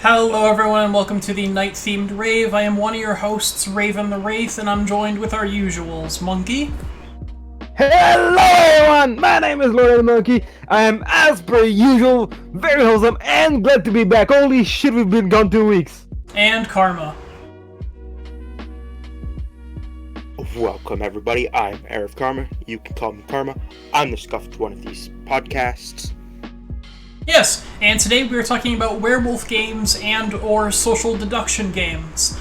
Hello everyone and welcome to the night-themed Rave. I am one of your hosts, Raven the Wraith, and I'm joined with our usuals, Monkey. Hello everyone, my name is Lord of the Monkey. I am, as per usual, very wholesome and glad to be back. Holy shit, we've been gone 2 weeks. And Karma. Welcome everybody, I'm Arif Karma. You can call me Karma. I'm the scuffed one of these podcasts. Yes, and today we are talking about werewolf games and or social deduction games.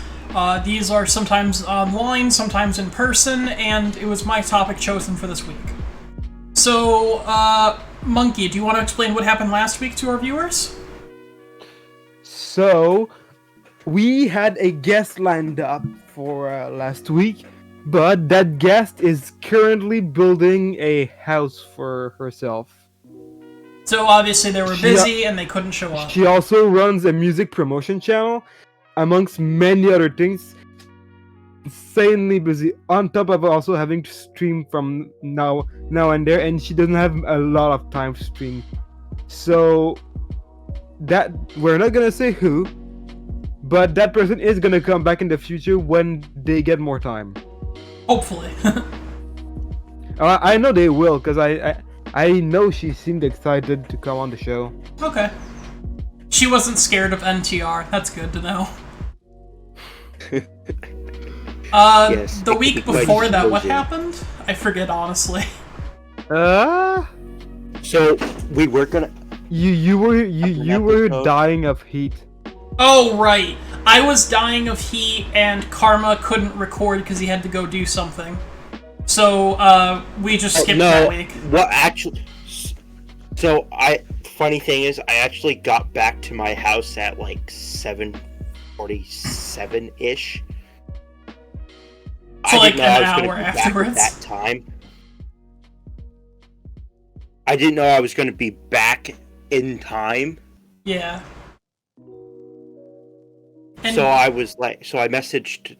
These are sometimes online, sometimes in person, and it was my topic chosen for this week. So, Monkey, do you want to explain what happened last week to our viewers? So, we had a guest lined up for last week, but that guest is currently building a house for herself. So obviously they were busy and they couldn't show up. She also runs a music promotion channel, amongst many other things. Insanely busy. On top of also having to stream from now and there, and she doesn't have a lot of time to stream. So that we're not gonna say who, but that person is gonna come back in the future when they get more time. Hopefully. I know they will, because I know she seemed excited to come on the show. Okay. She wasn't scared of NTR. That's good to know. Yes, the week before that, what happened? I forget, honestly. Uh... So, we were gonna... You were dying of heat. Oh, right. I was dying of heat, and Karma couldn't record because he had to go do something. So, we just skipped that week. What actually... So, funny thing is, I actually got back to my house at like 7:47-ish. So, like an hour afterwards? At that time. I didn't know I was going to be back in time. Yeah. So I was like, I messaged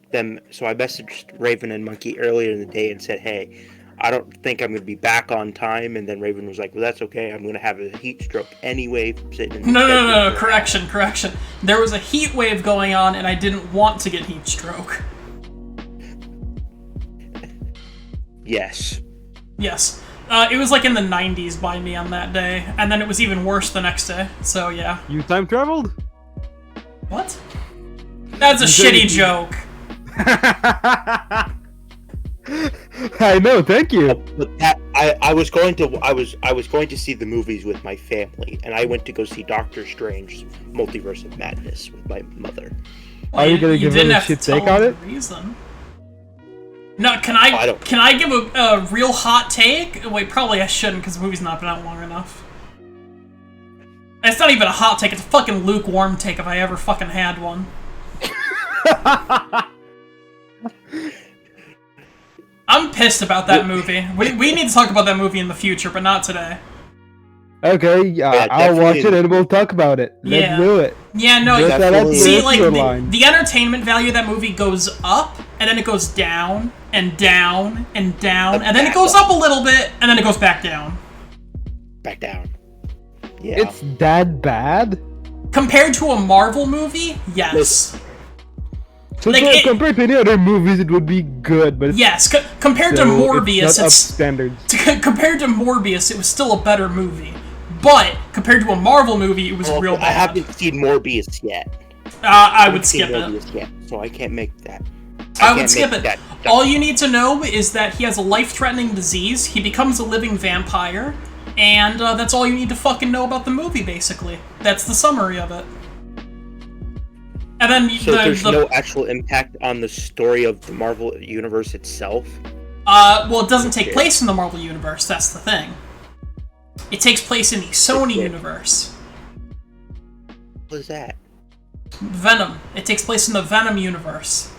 Raven and Monkey earlier in the day and said, hey, I don't think I'm going to be back on time. And then Raven was like, well, that's okay. I'm going to have a heat stroke anyway. No. Correction. There was a heat wave going on and I didn't want to get heat stroke. Yes. It was like in the 90s by me on that day. And then it was even worse the next day. So, yeah. You time traveled? What? That's a shitty joke. I know, thank you. But that I was going to see the movies with my family, and I went to go see Doctor Strange: Multiverse of Madness with my mother. Well, Are you gonna give him a shit take on it? Reason. No, can I give a real hot take? Wait, probably I shouldn't because the movie's not been out long enough. It's not even a hot take, it's a fucking lukewarm take if I ever fucking had one. I'm pissed about that movie. We need to talk about that movie in the future, but not today. Okay, I'll watch it and we'll talk about it. Let's do it. Yeah, no, see, like, the entertainment value of that movie goes up, and then it goes down, and down, and down, and then it goes up a little bit, and then it goes back down. Back down. Yeah. It's that bad? Compared to a Marvel movie, yes. So like compared to any other movies, it would be good, but yes, compared to Morbius, it's standards. Compared to Morbius, it was still a better movie. But compared to a Marvel movie, it was real bad. I haven't seen Morbius yet. I would skip it. Yet, so I can't make that. I would skip it. All you need to know is that he has a life-threatening disease. He becomes a living vampire. And that's all you need to fucking know about the movie, basically. That's the summary of it. And then there's no actual impact on the story of the Marvel Universe itself? Well, it doesn't take place in the Marvel Universe, that's the thing. It takes place in the Sony Universe. What is that? Venom. It takes place in the Venom Universe.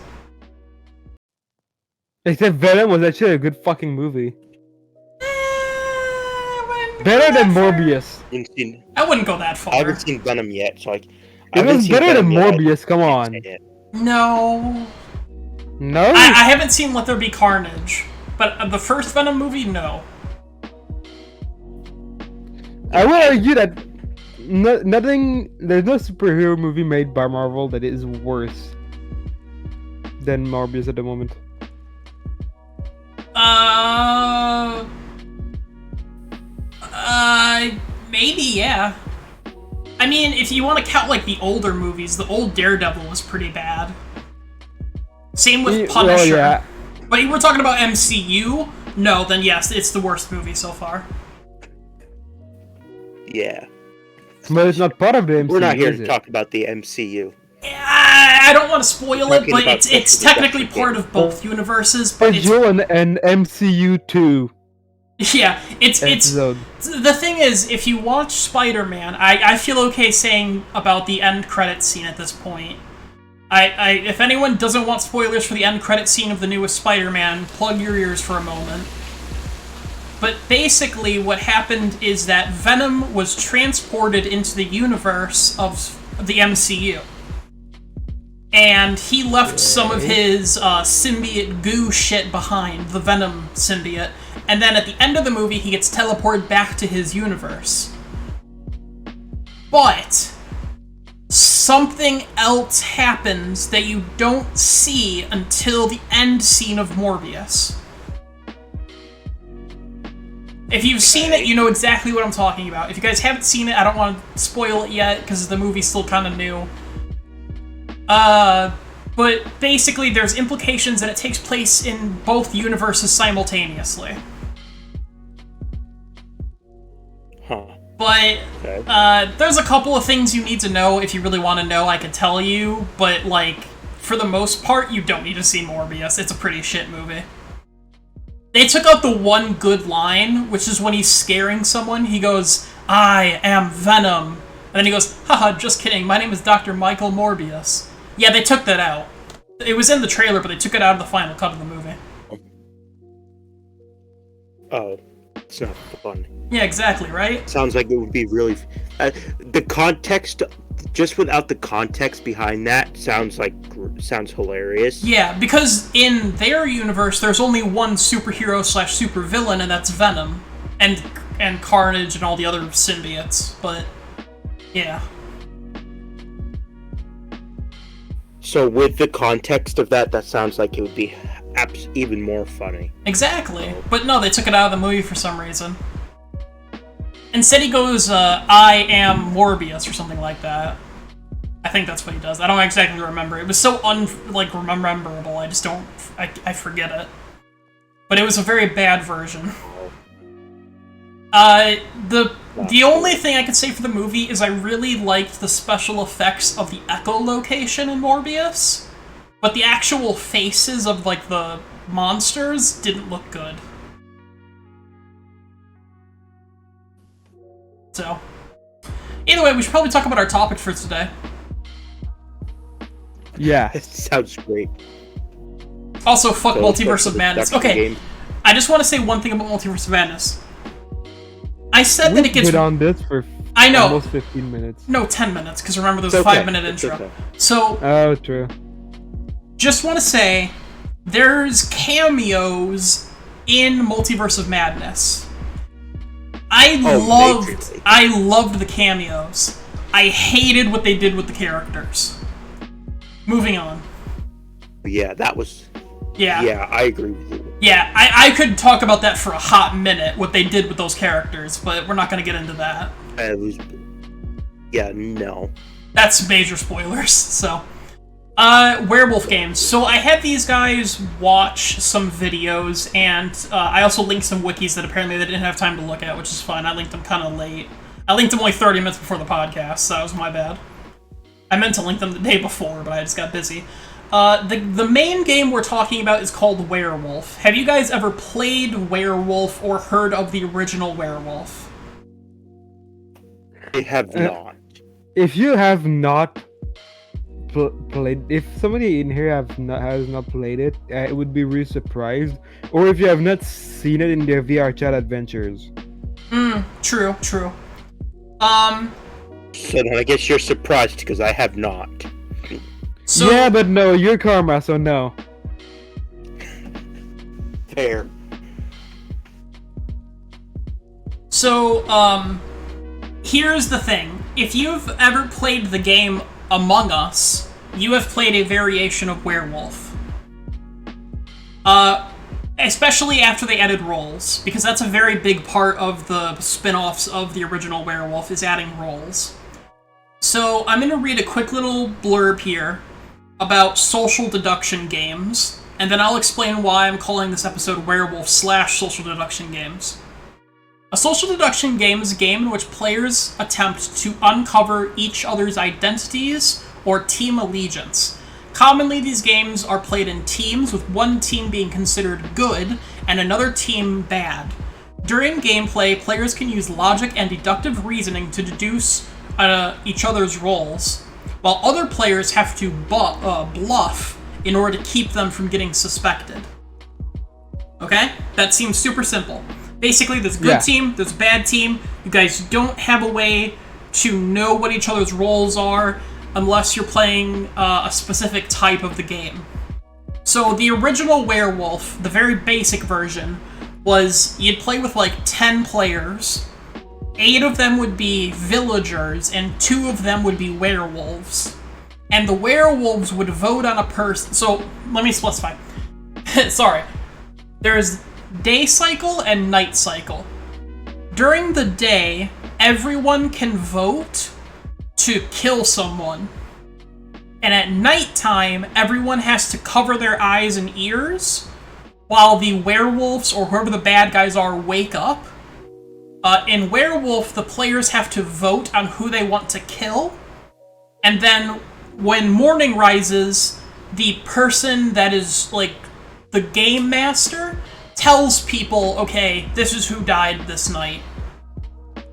Except Venom was actually a good fucking movie. Better than Morbius. I wouldn't go that far. I haven't seen Venom yet, so it was better than Morbius, come on. No. No? I haven't seen Let There Be Carnage, but the first Venom movie, no. I will argue that nothing. There's no superhero movie made by Marvel that is worse than Morbius at the moment. Maybe, yeah. I mean, if you want to count, like, the older movies, the old Daredevil was pretty bad. Same with Punisher. Well, yeah. But if we're talking about MCU, no, then yes, it's the worst movie so far. Yeah. But it's not part of the MCU. We're not here to talk about the MCU. I don't want to spoil it, but about it's technically part of both universes. But it's Joe and MCU 2. Yeah, it's episode. The thing is, if you watch Spider-Man, I feel okay saying about the end credit scene at this point. If anyone doesn't want spoilers for the end credit scene of the newest Spider-Man, plug your ears for a moment. But basically, what happened is that Venom was transported into the universe of the MCU. And he left some of his symbiote goo shit behind, the Venom symbiote. And then at the end of the movie, he gets teleported back to his universe. But something else happens that you don't see until the end scene of Morbius. If you've seen it, you know exactly what I'm talking about. If you guys haven't seen it, I don't want to spoil it yet, because the movie's still kind of new. But basically, there's implications that it takes place in both universes simultaneously. Huh. But, Okay. there's a couple of things you need to know. If you really want to know, I can tell you. But, like, for the most part, you don't need to see Morbius. It's a pretty shit movie. They took out the one good line, which is when he's scaring someone. He goes, "I am Venom." And then he goes, "Haha, just kidding. My name is Dr. Michael Morbius." Yeah, they took that out. It was in the trailer, but they took it out of the final cut of the movie. Oh, it's not fun. Yeah, exactly, right? Sounds like it would be really. The context, just without the context behind that, sounds hilarious. Yeah, because in their universe, there's only one superhero / supervillain, and that's Venom, and Carnage and all the other symbiotes. But yeah. So with the context of that, that sounds like it would be even more funny. Exactly. But no, they took it out of the movie for some reason. Instead he goes, "I am Morbius," or something like that. I think that's what he does. I don't exactly remember. It was so rememberable, I just don't... I forget it. But it was a very bad version. The only thing I could say for the movie is I really liked the special effects of the echolocation in Morbius, but the actual faces of, like, the monsters didn't look good. So, either way, we should probably talk about our topic for today. Yeah. It sounds great. Also, fuck So, Multiverse fuck of the Madness. Deduction Okay, game. I just want to say one thing about Multiverse of Madness. I said that We've it gets... been on this for I know. almost 15 minutes. No, 10 minutes, because remember there's It's a okay. 5-minute It's intro. okay. So, Oh, true. just want to say, there's cameos in Multiverse of Madness. majorly. I loved the cameos. I hated what they did with the characters. Moving on. Yeah, that was. Yeah. Yeah, I agree with you. Yeah, I could talk about that for a hot minute, what they did with those characters, but we're not going to get into that. It was. Yeah, no. That's major spoilers, so. Werewolf games. So I had these guys watch some videos, and I also linked some wikis that apparently they didn't have time to look at, which is fine. I linked them kind of late. I linked them only 30 minutes before the podcast, so that was my bad. I meant to link them the day before, but I just got busy. The main game we're talking about is called Werewolf. Have you guys ever played Werewolf or heard of the original Werewolf? I have not. If you have not played, if somebody in here has not played it, I would be really surprised. Or if you have not seen it in their VR chat adventures. True. So then I guess you're surprised because I have not. So, Yeah, but no, you're karma, so no. Fair. So, here's the thing. if you've ever played the game Among Us, you have played a variation of Werewolf. Especially after they added roles, because that's a very big part of the spin-offs of the original Werewolf, is adding roles. So I'm going to read a quick little blurb here about social deduction games, and then I'll explain why I'm calling this episode Werewolf/Social Deduction Games. A social deduction game is a game in which players attempt to uncover each other's identities or team allegiance. Commonly, these games are played in teams, with one team being considered good and another team bad. During gameplay, players can use logic and deductive reasoning to deduce each other's roles, while other players have to bluff in order to keep them from getting suspected. Okay? That seems super simple. Basically, there's a good team, there's a bad team. You guys don't have a way to know what each other's roles are unless you're playing a specific type of the game. So the original Werewolf, the very basic version, was you'd play with like 10 players. 8 of them would be villagers, and 2 of them would be werewolves. And the werewolves would vote on a person. So let me specify. Sorry. There's day cycle and night cycle. During the day, everyone can vote to kill someone. And at nighttime, everyone has to cover their eyes and ears while the werewolves, or whoever the bad guys are, wake up. In Werewolf, the players have to vote on who they want to kill. And then when morning rises, the person that is, like, the game master tells people, okay, this is who died this night.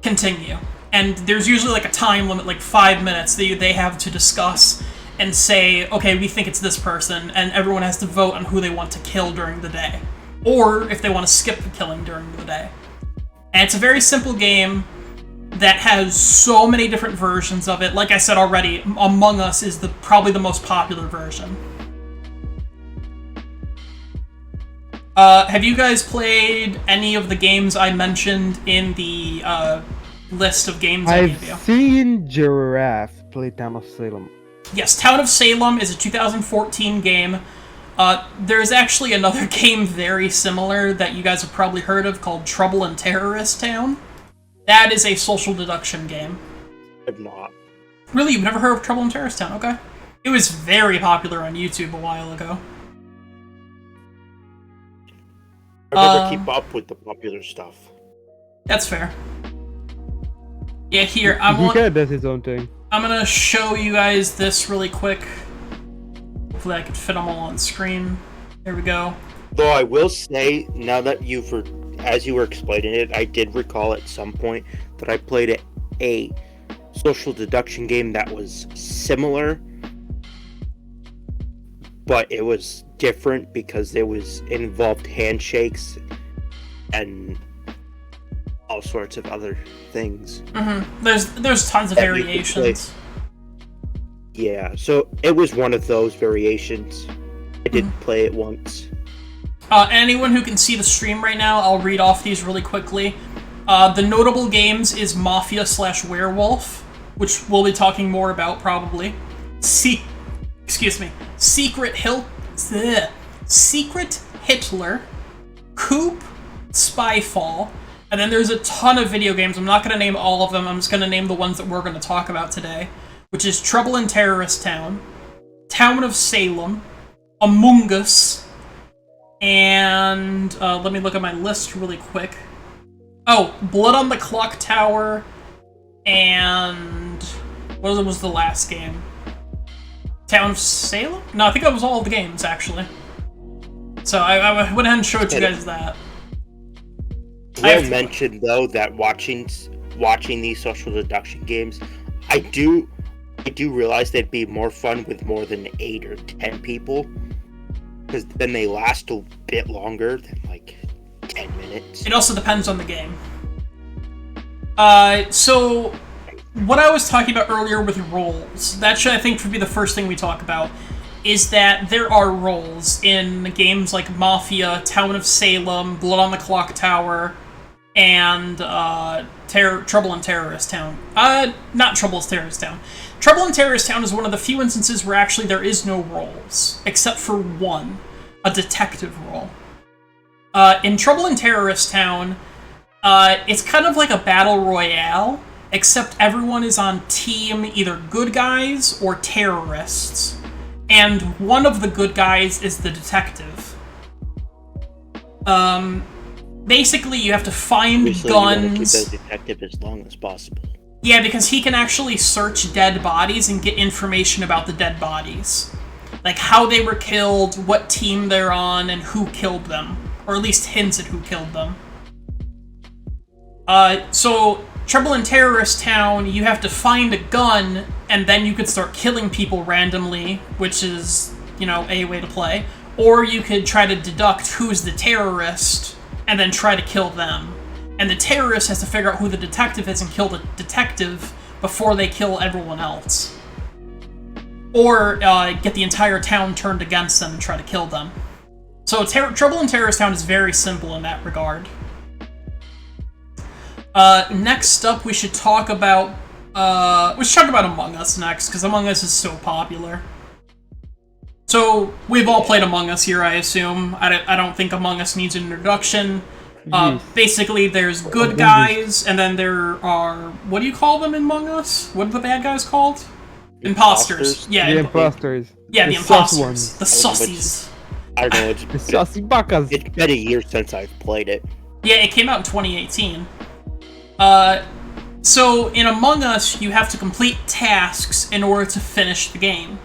Continue. And there's usually like a time limit, like 5 minutes, that they have to discuss and say, okay, we think it's this person, and everyone has to vote on who they want to kill during the day. Or if they want to skip the killing during the day. And it's a very simple game that has so many different versions of it. Like I said already, Among Us is probably the most popular version. Have you guys played any of the games I mentioned in the list of games I gave you? I've seen Giraffe play Town of Salem. Yes, Town of Salem is a 2014 game. There's actually another game very similar that you guys have probably heard of called Trouble in Terrorist Town. That is a social deduction game. I've not. Really? You've never heard of Trouble in Terrorist Town? Okay. It was very popular on YouTube a while ago. I never keep up with the popular stuff. That's fair. Yeah, here, He kind of does his own thing. I'm gonna show you guys this really quick. Hopefully I can fit them all on screen. There we go. Though I will say, now that as you were explaining it, I did recall at some point that I played a social deduction game that was similar, but it was different because it involved handshakes and all sorts of other things. Mm-hmm. There's tons of variations. Yeah, so it was one of those variations. I did play it once. Anyone who can see the stream right now, I'll read off these really quickly. The notable games is Mafia/Werewolf, which we'll be talking more about probably. Secret Hitler, Coop, Spyfall, and then there's a ton of video games. I'm not going to name all of them. I'm just going to name the ones that we're going to talk about today, which is Trouble in Terrorist Town, Town of Salem, Among Us, and let me look at my list really quick. Oh, Blood on the Clock Tower, and what was the last game? Town of Salem? No, I think that was all of the games, actually. So I went ahead and showed you guys that. I will mention, though, that watching these social deduction games, I do realize they'd be more fun with more than 8 or 10 people, because then they last a bit longer than, like, 10 minutes. It also depends on the game. So what I was talking about earlier with roles, that should, I think, would be the first thing we talk about, is that there are roles in games like Mafia, Town of Salem, Blood on the Clock Tower, and Trouble in Terrorist Town. Not Trouble in Terrorist Town. Trouble in Terrorist Town is one of the few instances where actually there is no roles, except for one, a detective role. In Trouble in Terrorist Town, it's kind of like a battle royale, except everyone is on team either good guys or terrorists. And one of the good guys is the detective. Basically, you have to find Obviously, guns. You want to keep the detective as long as possible. Yeah, because he can actually search dead bodies and get information about the dead bodies. Like how they were killed, what team they're on, and who killed them. Or at least hints at who killed them. So, Trouble in Terrorist Town, you have to find a gun, and then you could start killing people randomly, which is, a way to play. Or you could try to deduct who's the terrorist, and then try to kill them. And the terrorist has to figure out who the detective is and kill the detective before they kill everyone else. Or get the entire town turned against them and try to kill them. So Trouble in Terrorist Town is very simple in that regard. Next up, we should talk about Among Us next, because Among Us is so popular. So, we've all played Among Us here, I assume. I don't think Among Us needs an introduction. Basically, there's good guys, and then there are... What do you call them in Among Us? What are the bad guys called? Imposters. Yeah, The imposters. Yeah, the sus imposters. The sussies. I don't know, The sussy buckas. it's been a year since I've played it. Yeah, it came out in 2018. So, in Among Us, you have to complete tasks in order to finish the game,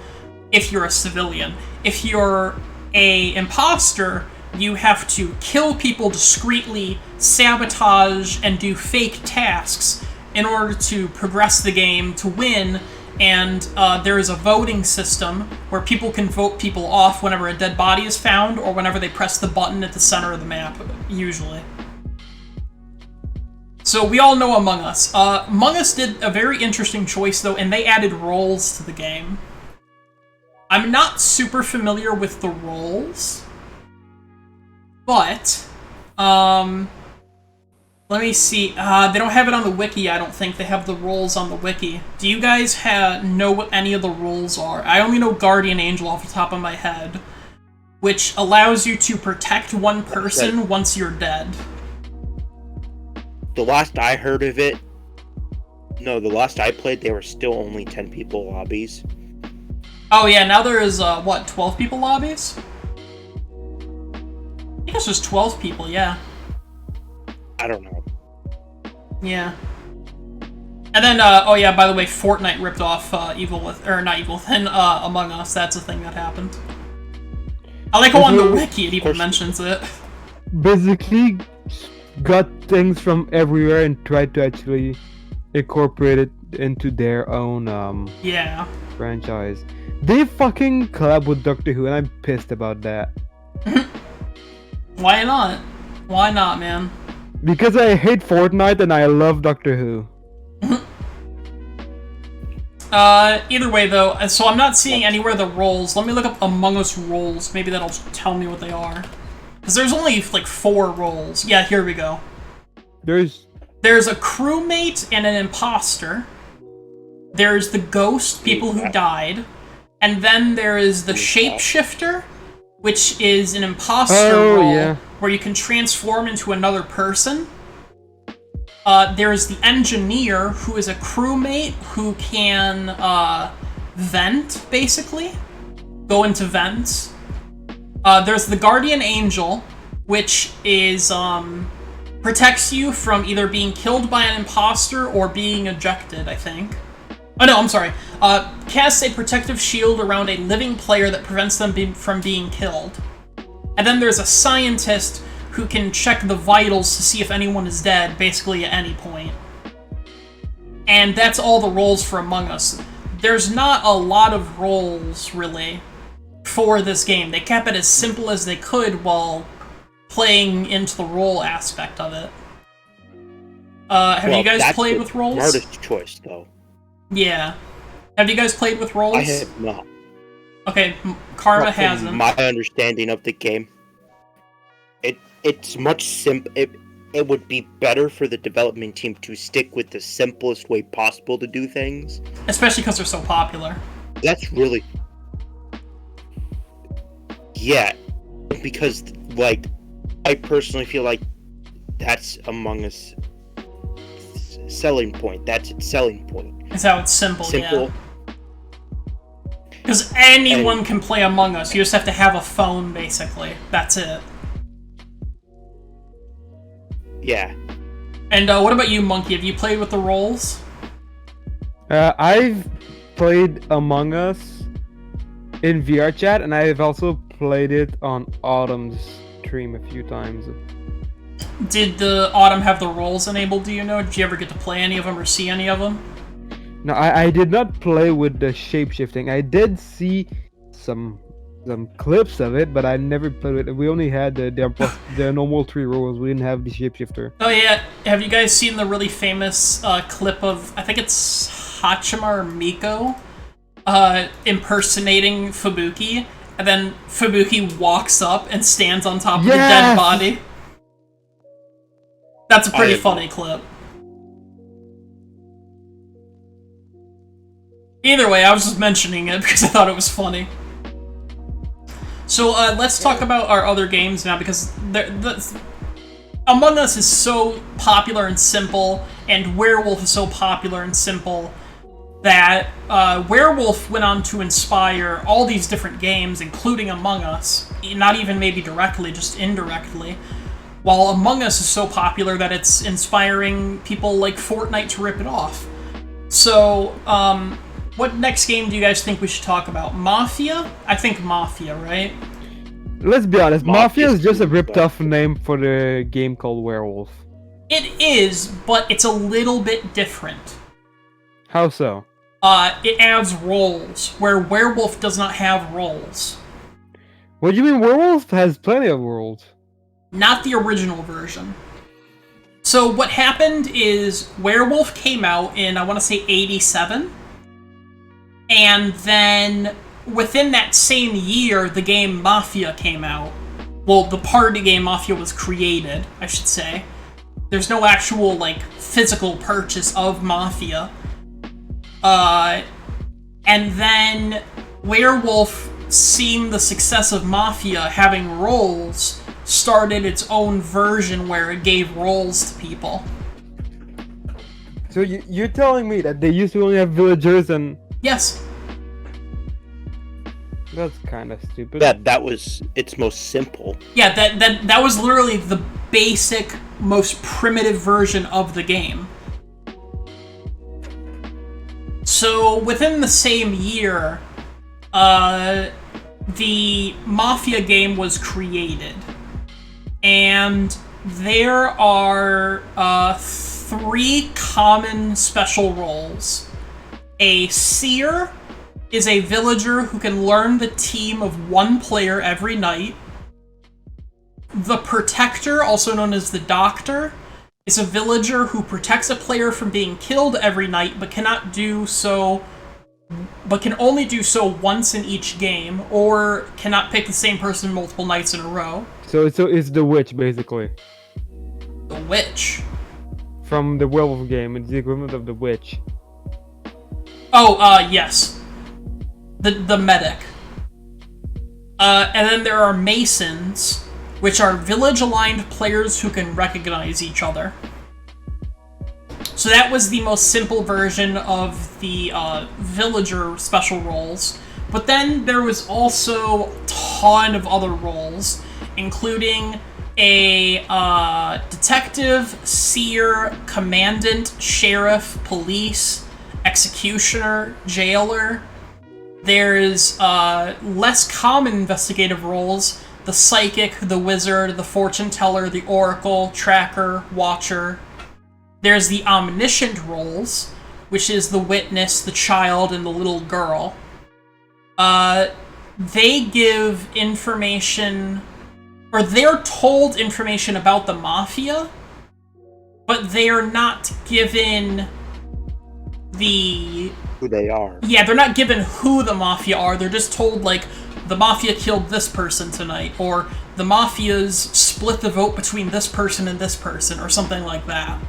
if you're a civilian. If you're a imposter, you have to kill people discreetly, sabotage, and do fake tasks in order to progress the game to win, and there is a voting system where people can vote people off whenever a dead body is found, or whenever they press the button at the center of the map, usually. So we all know Among Us. Among Us did a very interesting choice, though, and they added roles to the game. I'm not super familiar with the roles, but, let me see. They don't have it on the wiki, I don't think. They have the roles on the wiki. Do you guys know what any of the roles are? I only know Guardian Angel off the top of my head, which allows you to protect one person once you're dead. The last I heard of it... No, the last I played, there were still only 10 people lobbies. Oh yeah, now there is, 12 people lobbies? I think it's just 12 people, yeah. I don't know. Yeah. And then, oh yeah, by the way, Fortnite ripped off, not Evil Within, Among Us. That's a thing that happened. I like how on the wiki it even mentions it. Basically, got things from everywhere and tried to actually incorporate it into their own, Yeah. franchise. They fucking collab with Doctor Who, and I'm pissed about that. Why not? Why not, man? Because I hate Fortnite and I love Doctor Who. Either way, though, so I'm not seeing anywhere the roles. Let me look up Among Us roles. Maybe that'll tell me what they are. Because there's only, like, 4 roles. Yeah, here we go. There's a crewmate and an imposter. There's the ghost, people who died. And then there is the shapeshifter, which is an imposter role where you can transform into another person. There's the engineer, who is a crewmate who can vent, basically. Go into vents. There's the guardian angel, which is protects you from either being killed by an imposter or being ejected, I think. Oh no, I'm sorry. Casts a protective shield around a living player that prevents them from being killed. And then there's a scientist who can check the vitals to see if anyone is dead, basically at any point. And that's all the roles for Among Us. There's not a lot of roles, really, for this game. They kept it as simple as they could while playing into the role aspect of it. Have you guys played with roles? Smartest choice, though. Yeah. Have you guys played with roles? I have not. Okay, Karma hasn't. My understanding of the game, it's much it would be better for the development team to stick with the simplest way possible to do things. Especially because they're so popular. That's really... Yeah, because, like, I personally feel like that's Among Us' selling point. That's its selling point. Is how it's simple, Simple. yeah. Because anyone can play Among Us. You just have to have a phone, basically. That's it. Yeah. And what about you, Monkey? Have you played with the roles? I've played Among Us in VR chat, and I've also played it on Autumn's stream a few times. Did the Autumn have the roles enabled, do you know? Did you ever get to play any of them or see any of them? No, I did not play with the shapeshifting. I did see some clips of it, but I never played with it. We only had the normal 3 roles. We didn't have the shapeshifter. Oh yeah, have you guys seen the really famous clip of, I think it's Hachima or Miko, impersonating Fubuki, and then Fubuki walks up and stands on top of the dead body? That's a pretty funny clip. Either way, I was just mentioning it because I thought it was funny. So let's talk about our other games now, because Among Us is so popular and simple, and Werewolf is so popular and simple, that Werewolf went on to inspire all these different games, including Among Us, not even maybe directly, just indirectly, while Among Us is so popular that it's inspiring people like Fortnite to rip it off. So, what next game do you guys think we should talk about? Mafia? I think Mafia, right? Let's be honest, Mafia is just a ripped-off name for the game called Werewolf. It is, but it's a little bit different. How so? It adds roles, where Werewolf does not have roles. What do you mean? Werewolf has plenty of roles. Not the original version. So what happened is Werewolf came out in, I want to say, 87. And then within that same year, the game Mafia came out. Well, the party game Mafia was created, I should say. There's no actual, like, physical purchase of Mafia. And then Werewolf, seeing the success of Mafia having roles, started its own version where it gave roles to people. So you're telling me that they used to only have villagers and... Yes. That's kind of stupid. That was its most simple. Yeah, that was literally the basic, most primitive version of the game. So within the same year, the Mafia game was created. And there are 3 common special roles. A seer is a villager who can learn the team of 1 player every night. The protector, also known as the doctor, is a villager who protects a player from being killed every night, but can only do so once in each game, or cannot pick the same person multiple nights in a row. So it's the witch, basically. The witch. From the Werewolf game, it's the equivalent of the witch. Oh, yes. The medic. And then there are Masons, which are village-aligned players who can recognize each other. So that was the most simple version of the villager special roles. But then there was also a ton of other roles, including a detective, seer, commandant, sheriff, police, executioner, jailer. There's less common investigative roles: the psychic, the wizard, the fortune teller, the oracle, tracker, watcher. There's the omniscient roles, which is the witness, the child, and the little girl. They give information, or they're told information about the Mafia, but they are not given who they are. Yeah, they're not given who the Mafia are. They're just told, like, the Mafia killed this person tonight, or the Mafia's split the vote between this person and this person, or something like that.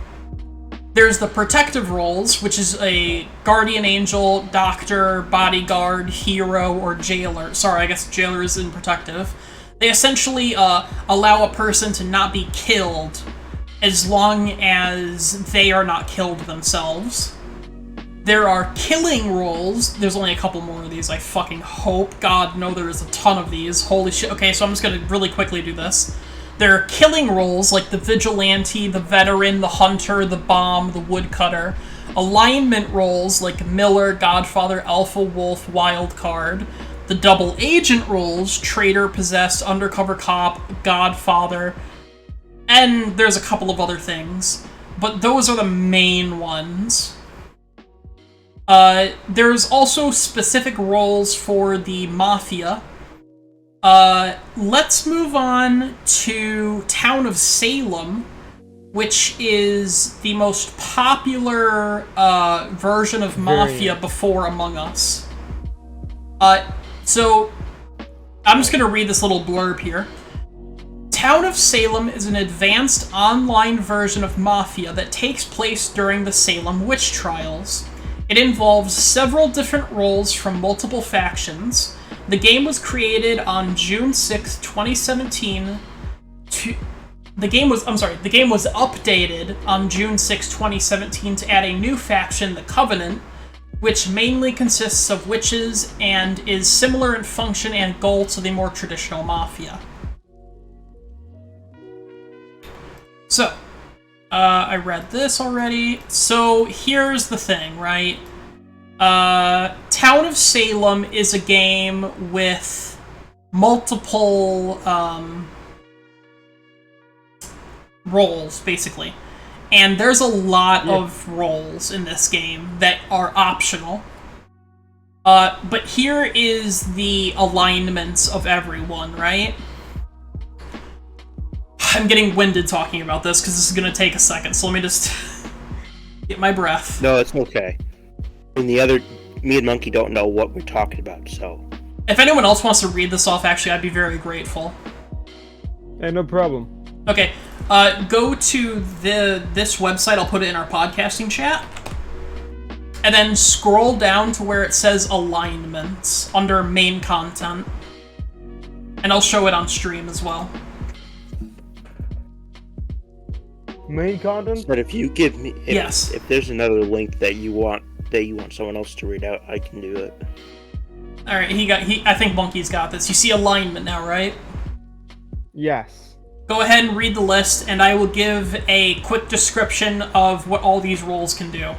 There's the protective roles, which is a guardian angel, doctor, bodyguard, hero, or jailer. Sorry, I guess jailer is in protective. They essentially allow a person to not be killed as long as they are not killed themselves. There are killing roles. There's only a couple more of these, I fucking hope. God, no, there is a ton of these. Holy shit. Okay, so I'm just gonna really quickly do this. There are killing roles like the vigilante, the veteran, the hunter, the bomb, the woodcutter. Alignment roles like Miller, Godfather, Alpha Wolf, Wildcard. The double agent roles, traitor, possessed, undercover cop, Godfather. And there's a couple of other things. But those are the main ones. There's also specific roles for the Mafia. Let's move on to Town of Salem, which is the most popular version of Mafia before Among Us. So, I'm just gonna read this little blurb here. Town of Salem is an advanced online version of Mafia that takes place during the Salem witch trials. It involves several different roles from multiple factions. The game was created on June 6, 2017. The game was updated on June 6, 2017 to add a new faction, the Covenant, which mainly consists of witches and is similar in function and goal to the more traditional Mafia. So, I read this already. So here's the thing, right? Town of Salem is a game with multiple roles, basically. And there's a lot of roles in this game that are optional. But here is the alignments of everyone, right? I'm getting winded talking about this because this is going to take a second, so let me just get my breath. No, it's okay. And me and Monkey don't know what we're talking about, so... If anyone else wants to read this off, actually, I'd be very grateful. Yeah, no problem. Okay, go to this website, I'll put it in our podcasting chat, and then scroll down to where it says alignments under main content, and I'll show it on stream as well. Main content? But if you give me... Yes. If there's another link that you want someone else to read out, I can do it. Alright, I think Monkey's got this. You see alignment now, right? Yes. Go ahead and read the list, and I will give a quick description of what all these roles can do.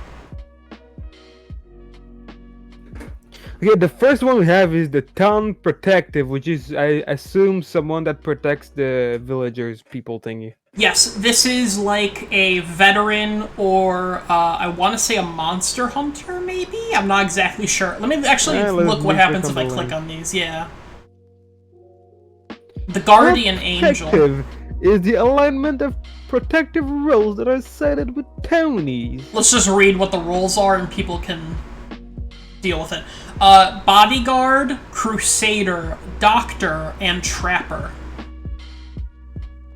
Okay, the first one we have is the town protective, which is, I assume, someone that protects the villagers, people thingy. Yes, this is like a veteran or, I want to say a monster hunter, maybe? I'm not exactly sure. Let me actually look what happens if I click on these, yeah. The Guardian Angel. Protective is the alignment of protective roles that are cited with townies. Let's just read what the roles are and people can deal with it. Bodyguard, Crusader, Doctor, and Trapper.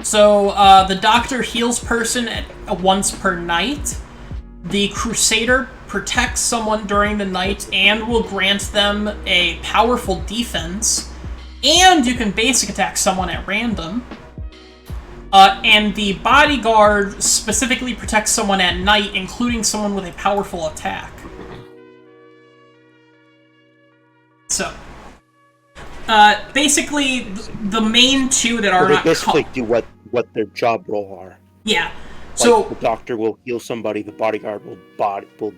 So, the Doctor heals person once per night. The Crusader protects someone during the night and will grant them a powerful defense. And you can basic attack someone at random. And the Bodyguard specifically protects someone at night, including someone with a powerful attack. So, basically, the main two that are they not... basically do what their job role are. Yeah. Like So the Doctor will heal somebody, the Bodyguard will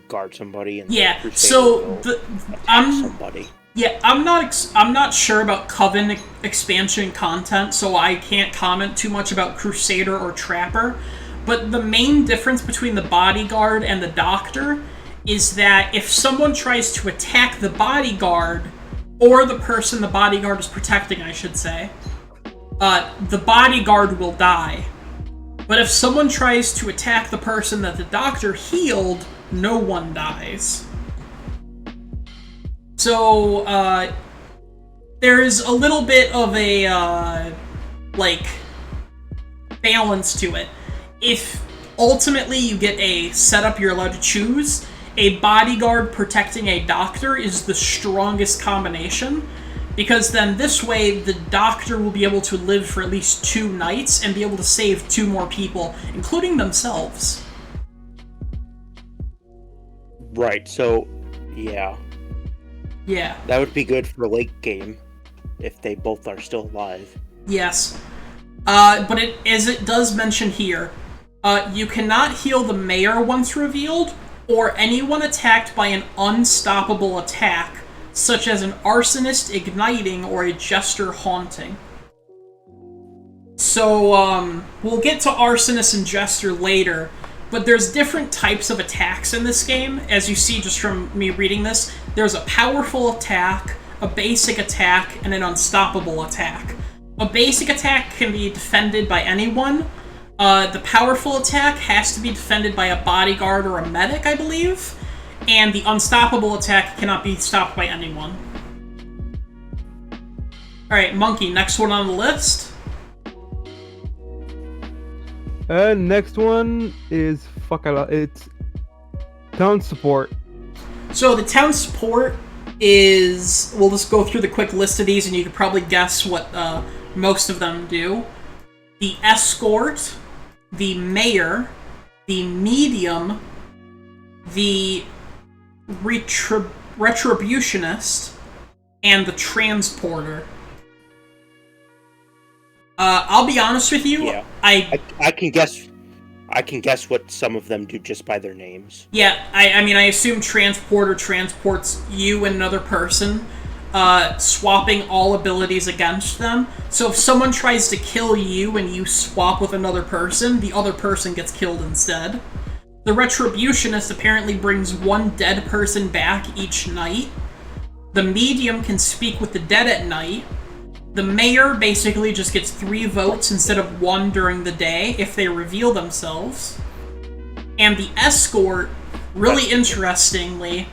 guard somebody, and yeah. the So somebody. Yeah, I'm not sure about Coven expansion content, so I can't comment too much about Crusader or Trapper. But the main difference between the Bodyguard and the Doctor is that if someone tries to attack the Bodyguard, or the person the Bodyguard is protecting, I should say, the Bodyguard will die. But if someone tries to attack the person that the Doctor healed, no one dies. So, there's a little bit of a like balance to it. If ultimately you get a setup you're allowed to choose, a bodyguard protecting a doctor is the strongest combination, because then this way the doctor will be able to live for at least 2 nights and be able to save 2 more people, including themselves. Right, so, yeah. Yeah. That would be good for late game, if they both are still alive. Yes. But as it does mention here, you cannot heal the mayor once revealed, or anyone attacked by an unstoppable attack, such as an arsonist igniting or a jester haunting. So, we'll get to arsonist and jester later, but there's different types of attacks in this game, as you see just from me reading this. There's a powerful attack, a basic attack, and an unstoppable attack. A basic attack can be defended by anyone. The powerful attack has to be defended by a bodyguard or a medic, I believe. And the unstoppable attack cannot be stopped by anyone. Alright, Monkey, next one on the list. Next one is it's town support. So the town support is... We'll just go through the quick list of these and you can probably guess what most of them do. The escort, the mayor, the medium, the retributionist, and the transporter. I'll be honest with you. Yeah. I can guess. I can guess what some of them do just by their names. Yeah, I mean, I assume transporter transports you and another person, swapping all abilities against them. So if someone tries to kill you and you swap with another person, the other person gets killed instead. The retributionist apparently brings 1 dead person back each night. The medium can speak with the dead at night. The mayor basically just gets 3 votes instead of 1 during the day if they reveal themselves. And the escort, really interestingly,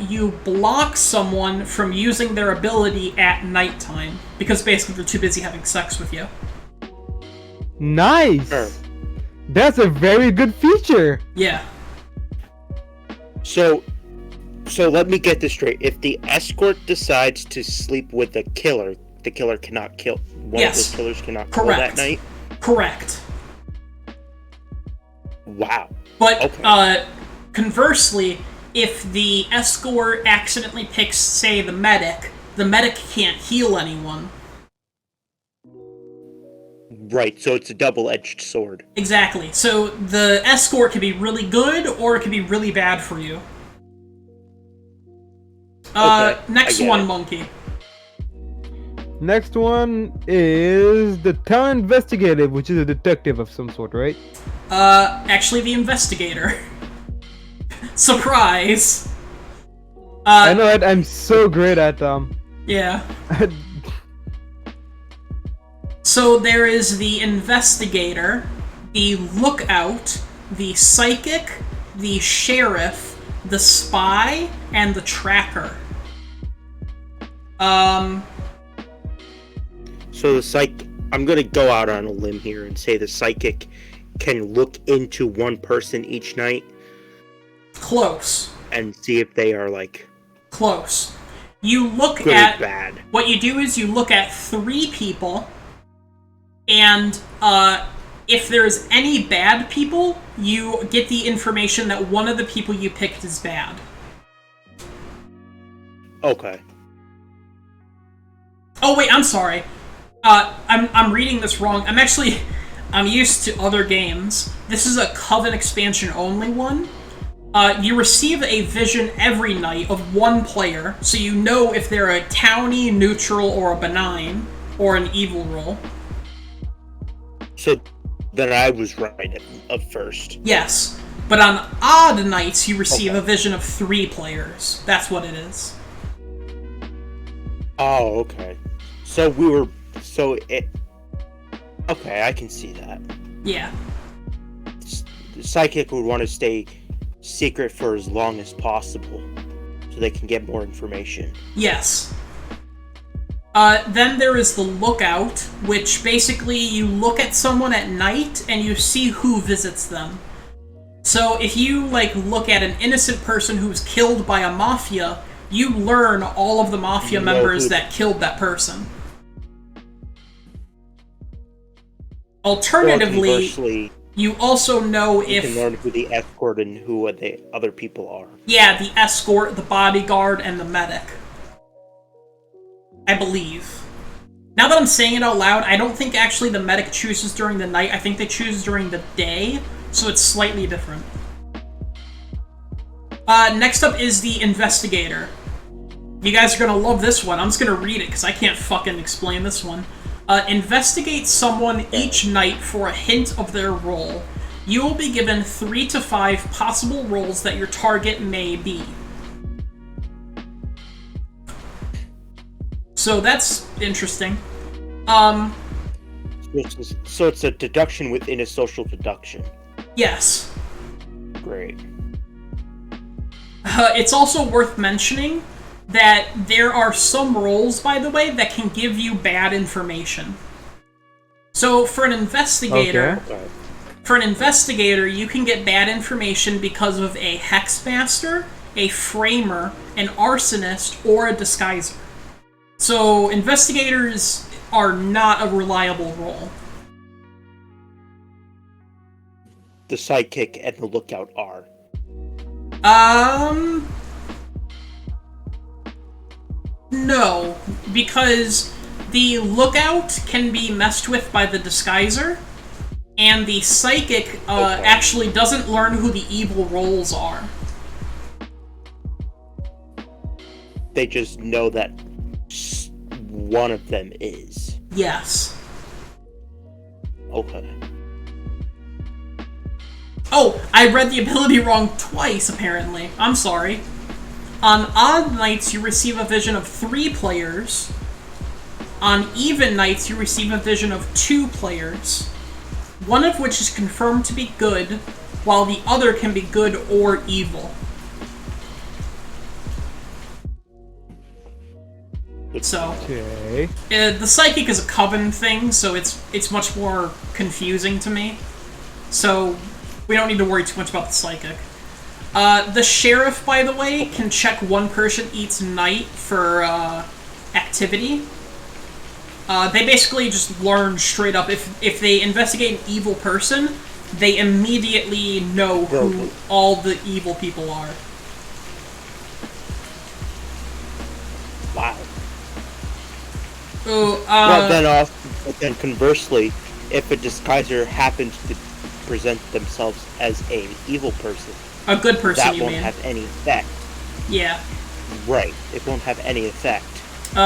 you block someone from using their ability at nighttime, because basically they're too busy having sex with you. Nice! Sure. That's a very good feature! Yeah. So let me get this straight. If the escort decides to sleep with the killer cannot kill. One of those killers cannot kill that night? Correct. Wow. But, okay. Conversely, if the escort accidentally picks, say, the medic can't heal anyone. Right, so it's a double-edged sword. Exactly. So the escort can be really good, or it can be really bad for you. Okay, next one, Monkey. Next one is the town investigative, which is a detective of some sort, right? Actually the investigator. Surprise! I know it, I'm so great at Yeah. So there is the investigator, the lookout, the psychic, the sheriff, the spy, and the tracker. So I'm gonna go out on a limb here and say the psychic can look into one person each night. Close. And see if they are like... Close. You look good at... or bad. What you do is you look at 3 people, and if there's any bad people, you get the information that one of the people you picked is bad. Okay. Oh wait, I'm sorry. I'm reading this wrong. I'm used to other games. This is a Coven expansion only one. You receive a vision every night of 1 player, so you know if they're a townie, neutral, or a benign, or an evil role. So then I was right at first. Yes, but on odd nights you receive a vision of 3 players. That's what it is. Oh, okay. Okay, I can see that. Yeah. The psychic would want to stay secret for as long as possible, so they can get more information. Yes. Then there is the lookout, which basically you look at someone at night and you see who visits them. So if you, like, look at an innocent person who's killed by a mafia, you learn all of the mafia members that killed that person. Alternatively, you also know if... You can learn who the escort and who the other people are. Yeah, the escort, the bodyguard, and the medic. I believe. Now that I'm saying it out loud, I don't think actually the medic chooses during the night. I think they choose during the day, so it's slightly different. Next up is the investigator. You guys are gonna love this one. I'm just gonna read it, because I can't fucking explain this one. Investigate someone each night for a hint of their role. You will be given 3 to 5 possible roles that your target may be. So that's interesting. So it's a deduction within a social deduction. Yes. Great. It's also worth mentioning that there are some roles, by the way, that can give you bad information. So for an investigator, you can get bad information because of a hexmaster, a framer, an arsonist, or a disguiser. So investigators are not a reliable role. The sidekick and the lookout are. No, because the lookout can be messed with by the disguiser, and the psychic actually doesn't learn who the evil roles are. They just know that one of them is. Yes. Okay. Oh, I read the ability wrong twice, apparently. I'm sorry. On odd nights, you receive a vision of 3 players. On even nights, you receive a vision of 2 players. One of which is confirmed to be good, while the other can be good or evil. So, Okay. The psychic is a coven thing, so it's much more confusing to me. So, we don't need to worry too much about the psychic. The sheriff, by the way, can check one person each night for activity. They basically just learn straight up. If they investigate an evil person, they immediately know who all the evil people are. Wow. Oh, then conversely, if a disguiser happens to present themselves as an evil person, a good person, that you won't mean? have any effect. Yeah. Right. It won't have any effect.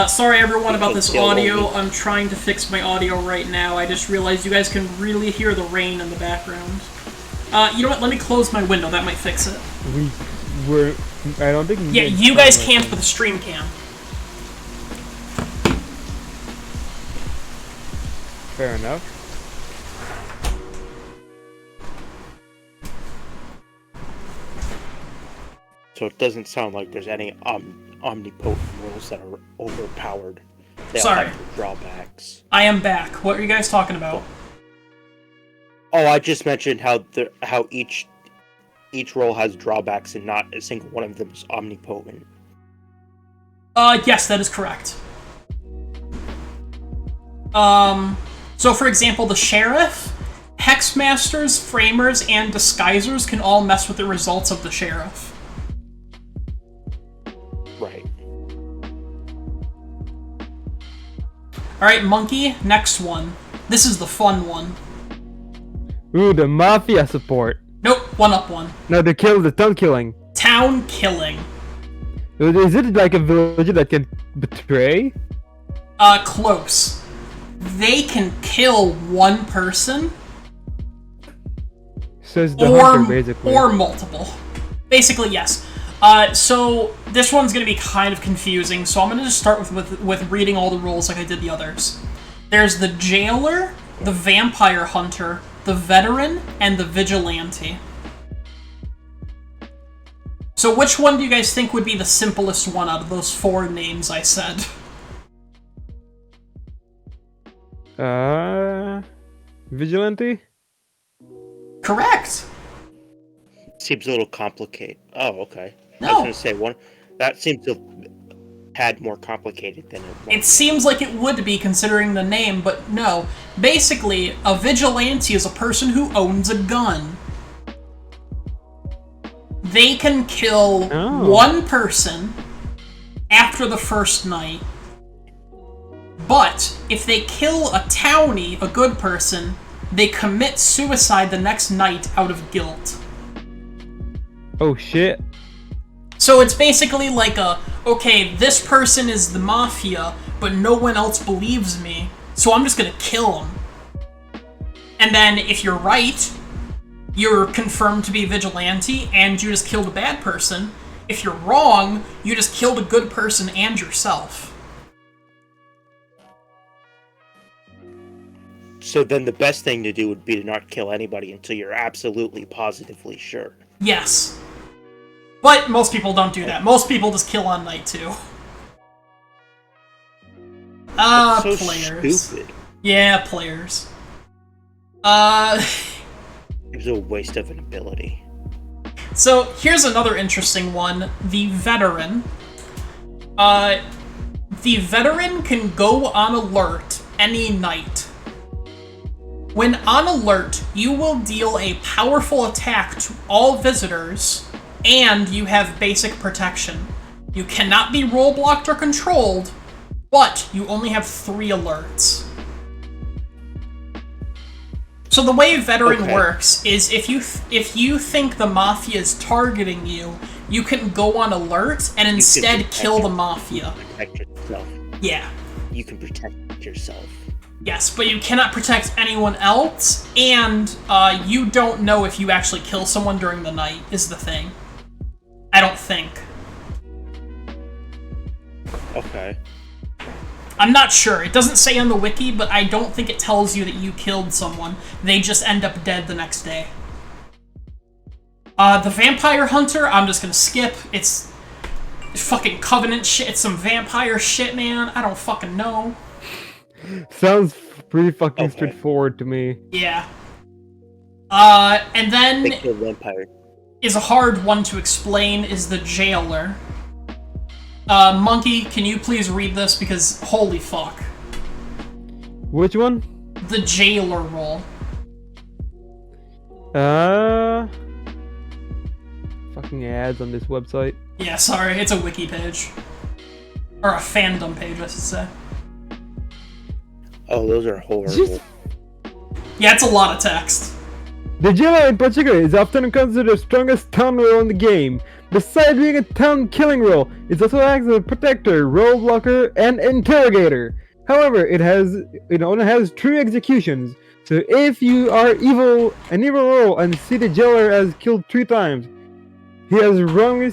Sorry everyone about this Because audio. they'll only- I'm trying to fix my audio right now. I just realized you guys can really hear the rain in the background. You know what? Let me close my window. That might fix it. I don't think... Yeah, you guys can't, but the stream can. Fair enough. So it doesn't sound like there's any omnipotent rules that are overpowered. They all Sorry. have their drawbacks. I am back. What are you guys talking about? Oh, I just mentioned how each role has drawbacks and not a single one of them is omnipotent. Yes, that is correct. So for example, the sheriff, hexmasters, framers, and disguisers can all mess with the results of the sheriff. Right. Alright, Monkey, next one. This is the fun one. Ooh, the mafia support. Nope, one-up one. No, the town killing. Town killing. Is it like a villager that can betray? Close. They can kill one person, So it's the hunter, basically. or multiple. Basically, yes. So this one's gonna be kind of confusing, so I'm gonna just start with reading all the rules like I did the others. There's the jailer, the vampire hunter, the veteran, and the vigilante. So which one do you guys think would be the simplest one out of those 4 names I said? Vigilante? Correct. Seems a little complicated. Oh, okay. I was No. gonna say one. That seems a tad more complicated than it was. It seems like it would be considering the name, but no. Basically, a vigilante is a person who owns a gun. They can kill one person after the first night, but if they kill a townie, a good person, they commit suicide the next night out of guilt. Oh shit. So it's basically like okay, this person is the mafia, but no one else believes me, so I'm just gonna kill him. And then if you're right, you're confirmed to be vigilante, and you just killed a bad person. If you're wrong, you just killed a good person and yourself. So then the best thing to do would be to not kill anybody until you're absolutely positively sure. Yes. But most people don't do that. Most people just kill on night 2. So Players. stupid. Yeah, players. It was a waste of an ability. So, here's another interesting one. The Veteran. The Veteran can go on alert any night. When on alert, you will deal a powerful attack to all visitors, and you have basic protection. You cannot be role-blocked or controlled, but you only have 3 alerts. So the way Veteran works is if you think the Mafia is targeting you, you can go on alert and instead kill the Mafia. Protect yourself. Yeah. You can protect yourself. Yes, but you cannot protect anyone else, and you don't know if you actually kill someone during the night, is the thing. I don't think. Okay. I'm not sure. It doesn't say on the wiki, but I don't think it tells you that you killed someone. They just end up dead the next day. The Vampire Hunter, I'm just gonna skip. It's fucking Covenant shit. It's some vampire shit, man. I don't fucking know. Sounds pretty fucking straightforward to me. Yeah. And then They kill vampire. is a hard one to explain is the Jailer. Monkey, can you please read this? Because holy fuck. Which one? The Jailer role. Fucking ads on this website. Yeah, sorry, it's a wiki page. Or a fandom page, I should say. Oh, those are horrible. Yeah, it's a lot of text. The Jailer in particular is often considered the strongest town role in the game. Besides being a town killing role, it also acts as a protector, role blocker, and interrogator. However, it only has 3 executions. So if you are an evil role and see the Jailer as killed 3 times, he has wrongly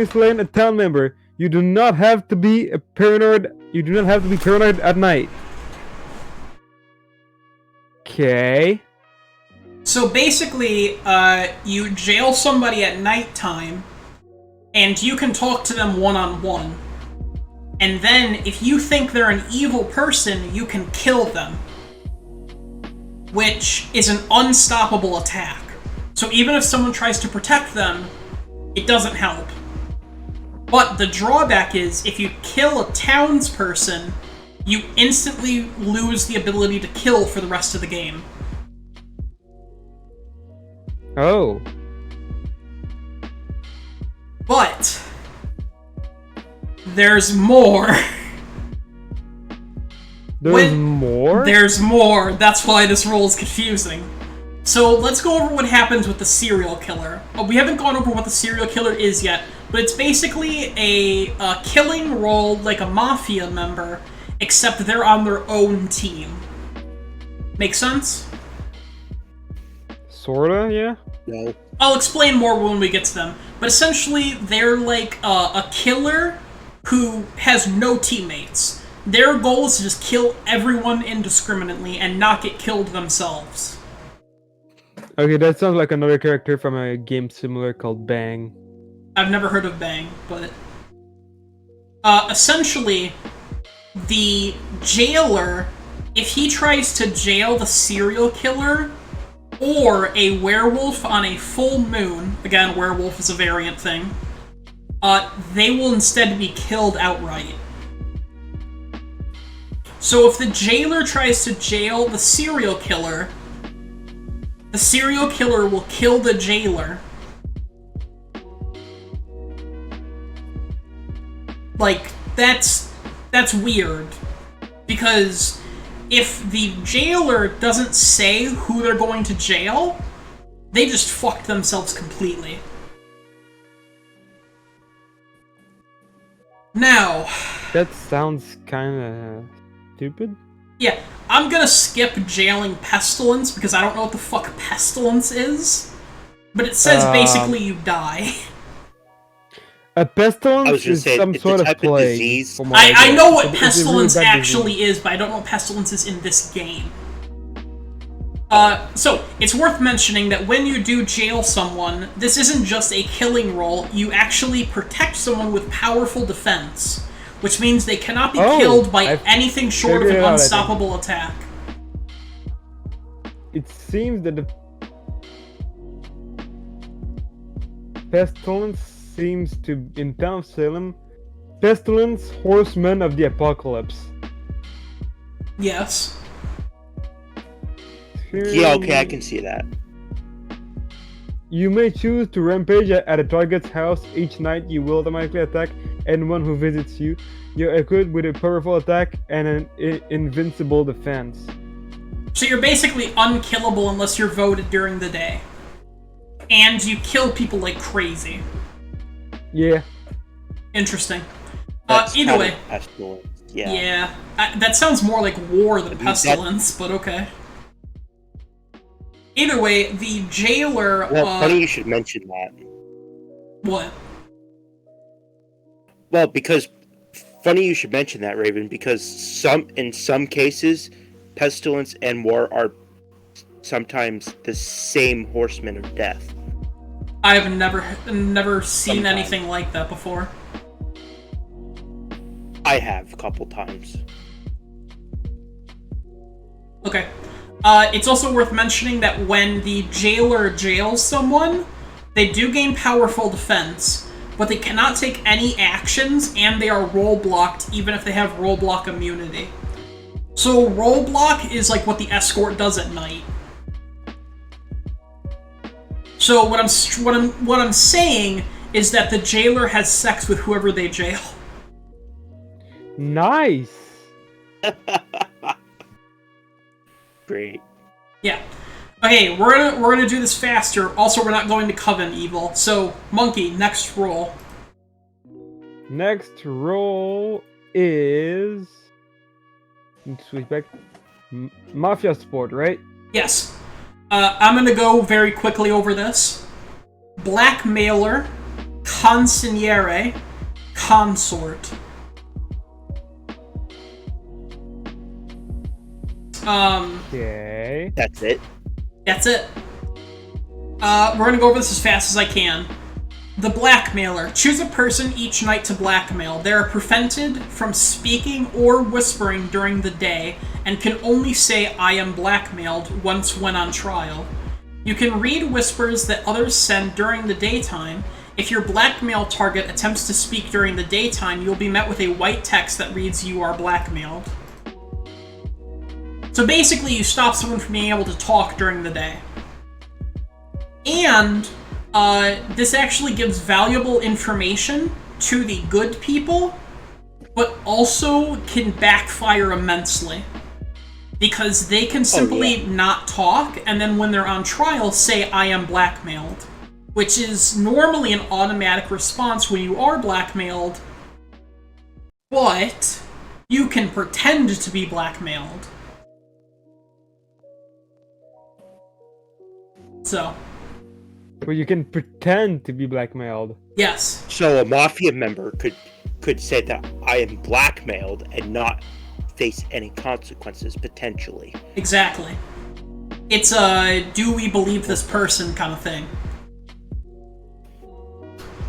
slain a town member. You do not have to be paranoid. You do not have to be paranoid at night. Okay. So basically, you jail somebody at nighttime, and you can talk to them one-on-one. And then, if you think they're an evil person, you can kill them. Which is an unstoppable attack. So even if someone tries to protect them, it doesn't help. But the drawback is, if you kill a townsperson, you instantly lose the ability to kill for the rest of the game. Oh. But there's more. There's more? There's more. That's why this role is confusing. So let's go over what happens with the serial killer. We haven't gone over what the serial killer is yet, but it's basically a killing role like a mafia member, except they're on their own team. Make sense? Sorta, yeah. No. I'll explain more when we get to them. But essentially, they're like a killer who has no teammates. Their goal is to just kill everyone indiscriminately and not get killed themselves. Okay, that sounds like another character from a game similar called Bang. I've never heard of Bang, but... essentially, the jailer if he tries to jail the serial killer or a werewolf on a full moon, again, werewolf is a variant thing, they will instead be killed outright. So if the jailer tries to jail the serial killer will kill the jailer. Like, that's weird. Because if the jailer doesn't say who they're going to jail, they just fucked themselves completely. Now... That sounds kinda stupid. Yeah, I'm gonna skip jailing Pestilence because I don't know what the fuck Pestilence is. But it says basically you die. A pestilence I was gonna is say, some it's sort a of type of plague. disease. from what I get. know what It's a Pestilence really bad actually disease. is, but I don't know what Pestilence is in this game. So, it's worth mentioning that when you do jail someone, this isn't just a killing role, you actually protect someone with powerful defense, which means they cannot be killed by anything short of an unstoppable attack. It seems that the pestilence seems to, in town of Salem, pestilence, horsemen of the apocalypse. Yes. Yeah, okay, I can see that. You may choose to rampage at a target's house. Each night you will automatically attack anyone who visits you. You're equipped with a powerful attack and an invincible defense. So you're basically unkillable unless you're voted during the day. And you kill people like crazy. Yeah. Interesting. That's Either kind way. of pestilence. Yeah. Yeah. That sounds more like war than pestilence, but okay. Either way, the jailer... Well, funny you should mention that. What? Well, because... Funny you should mention that, Raven, because in some cases, pestilence and war are sometimes the same horsemen of death. I've never seen Sometimes. anything like that before. I have a couple times. Okay. It's also worth mentioning that when the jailer jails someone, they do gain powerful defense, but they cannot take any actions, and they are role-blocked even if they have role-block immunity. So role-block is like what the escort does at night. So what I'm saying is that the jailer has sex with whoever they jail. Nice. Great. Yeah. Okay, we're gonna do this faster. Also, we're not going to Coven Evil. So, Monkey, next roll. Next roll is... Let's switch back. Mafia sport, right? Yes. I'm gonna go very quickly over this. Blackmailer, consigliere, consort. Okay. That's it. That's it. We're gonna go over this as fast as I can. The Blackmailer. Choose a person each night to blackmail. They are prevented from speaking or whispering during the day, and can only say, "I am blackmailed," once when on trial. You can read whispers that others send during the daytime. If your blackmail target attempts to speak during the daytime, you'll be met with a white text that reads, "You are blackmailed." So basically, you stop someone from being able to talk during the day. And this actually gives valuable information to the good people, but also can backfire immensely. Because they can simply not talk, and then when they're on trial, say, "I am blackmailed." Which is normally an automatic response when you are blackmailed, but you can pretend to be blackmailed. So, Where you can pretend to be blackmailed. yes. So a mafia member could say that I am blackmailed and not face any consequences potentially. Exactly. It's a do we believe this person kind of thing.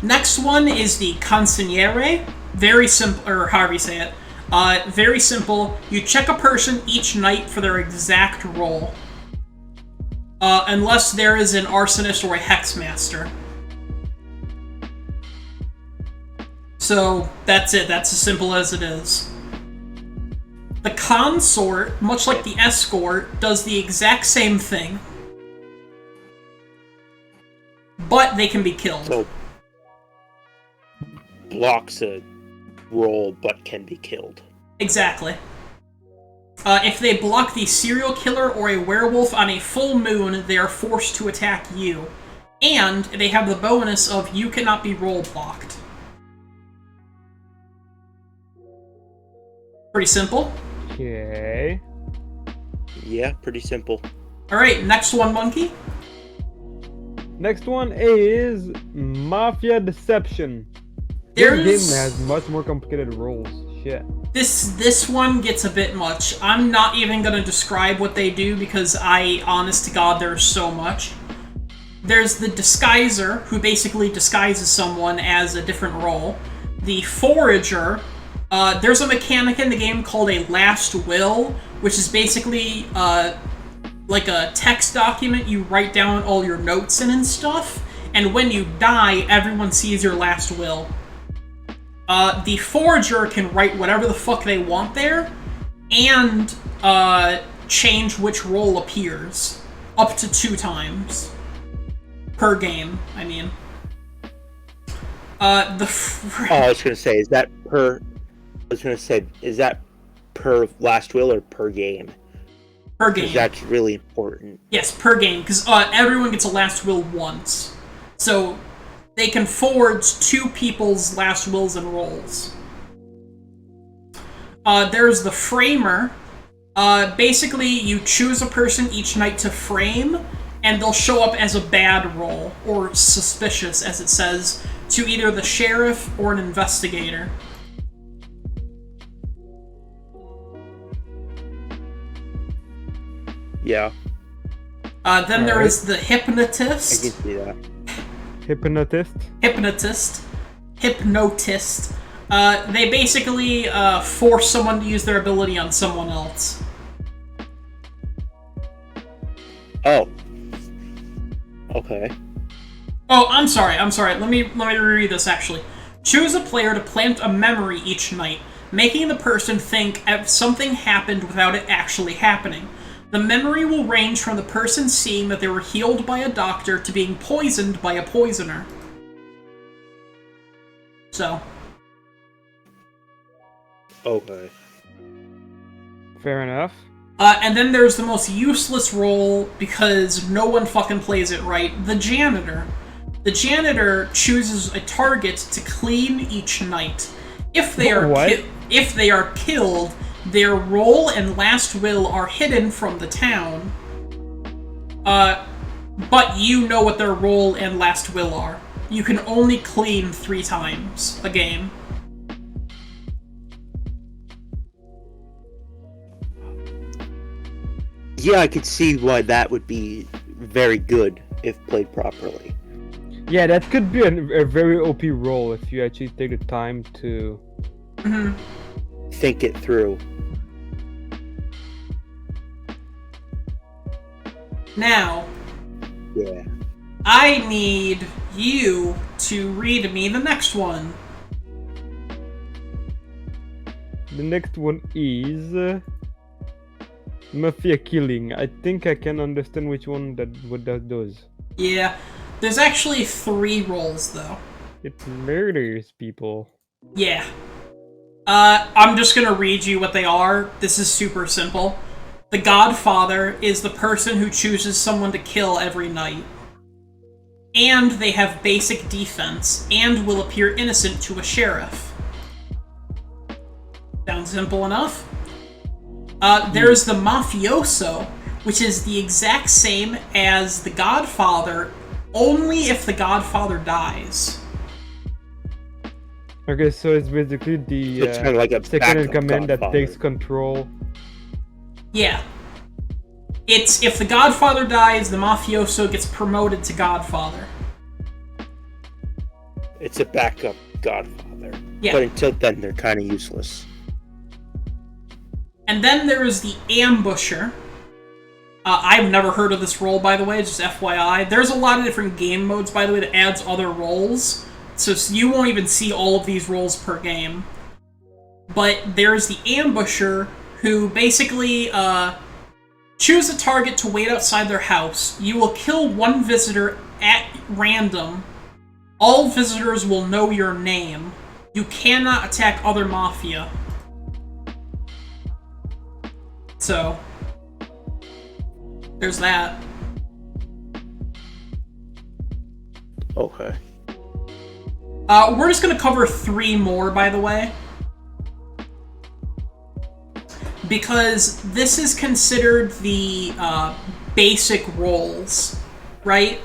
Next one is the consigliere. Very simple, or however you say it. Very simple. You check a person each night for their exact role. Unless there is an arsonist or a hexmaster. So, that's it. That's as simple as it is. The consort, much like the escort, does the exact same thing. But they can be killed. So, blocks a roll but can be killed. Exactly. If they block the serial killer or a werewolf on a full moon, they are forced to attack you. And they have the bonus of you cannot be roll blocked. Pretty simple. Okay. Yeah, pretty simple. Alright, next one, Monkey. Next one is Mafia Deception. This game has much more complicated rules. Shit. This one gets a bit much. I'm not even gonna describe what they do because honest to God, there's so much. There's the Disguiser, who basically disguises someone as a different role. The Forager, there's a mechanic in the game called a Last Will, which is basically, like a text document you write down all your notes in and stuff, and when you die, everyone sees your last will. The Forager can write whatever the fuck they want there, and change which role appears. Up to 2 times. Per game, I mean. I was gonna say, is that per last will or per game? Per game. That's really important. Yes, per game, because everyone gets a last will once. So, they can forge 2 people's last wills and rolls. There's the Framer. Basically, you choose a person each night to frame, and they'll show up as a bad roll, or suspicious, as it says, to either the sheriff or an investigator. Yeah. Then there is the Hypnotist. I can see that. Hypnotist. They basically force someone to use their ability on someone else. Oh. Okay. Oh, I'm sorry. Let me reread this, actually. Choose a player to plant a memory each night, making the person think something happened without it actually happening. The memory will range from the person seeing that they were healed by a doctor to being poisoned by a poisoner. So. Okay. Fair enough. And then there's the most useless role, because no one fucking plays it right, the Janitor. The Janitor chooses a target to clean each night. If they are killed, their role and last will are hidden from the town. But you know what their role and last will are. You can only clean 3 times a game. Yeah, I could see why that would be very good if played properly. Yeah, that could be a very OP role if you actually take the time to think it through. Now, yeah, I need you to read me the next one. The next one is Mafia Killing. I think I can understand which one that does. Yeah, there's actually 3 roles though. It murders people. Yeah. I'm just gonna read you what they are. This is super simple. The Godfather is the person who chooses someone to kill every night. And they have basic defense, and will appear innocent to a sheriff. Sounds simple enough? There's the Mafioso, which is the exact same as the Godfather, only if the Godfather dies. Okay, so it's basically the it's kind of like a second in command that Godfather. takes control. Yeah. It's if the Godfather dies, the Mafioso gets promoted to Godfather. It's a backup Godfather. Yeah. But until then, they're kind of useless. And then there is the Ambusher. I've never heard of this role, by the way, just FYI. There's a lot of different game modes, by the way, that adds other roles. So you won't even see all of these roles per game. But there's the Ambusher, who basically choose a target to wait outside their house. You will kill one visitor at random. All visitors will know your name. You cannot attack other Mafia. So, there's that. Okay. We're just gonna cover 3 more, by the way. Because this is considered the basic roles, right?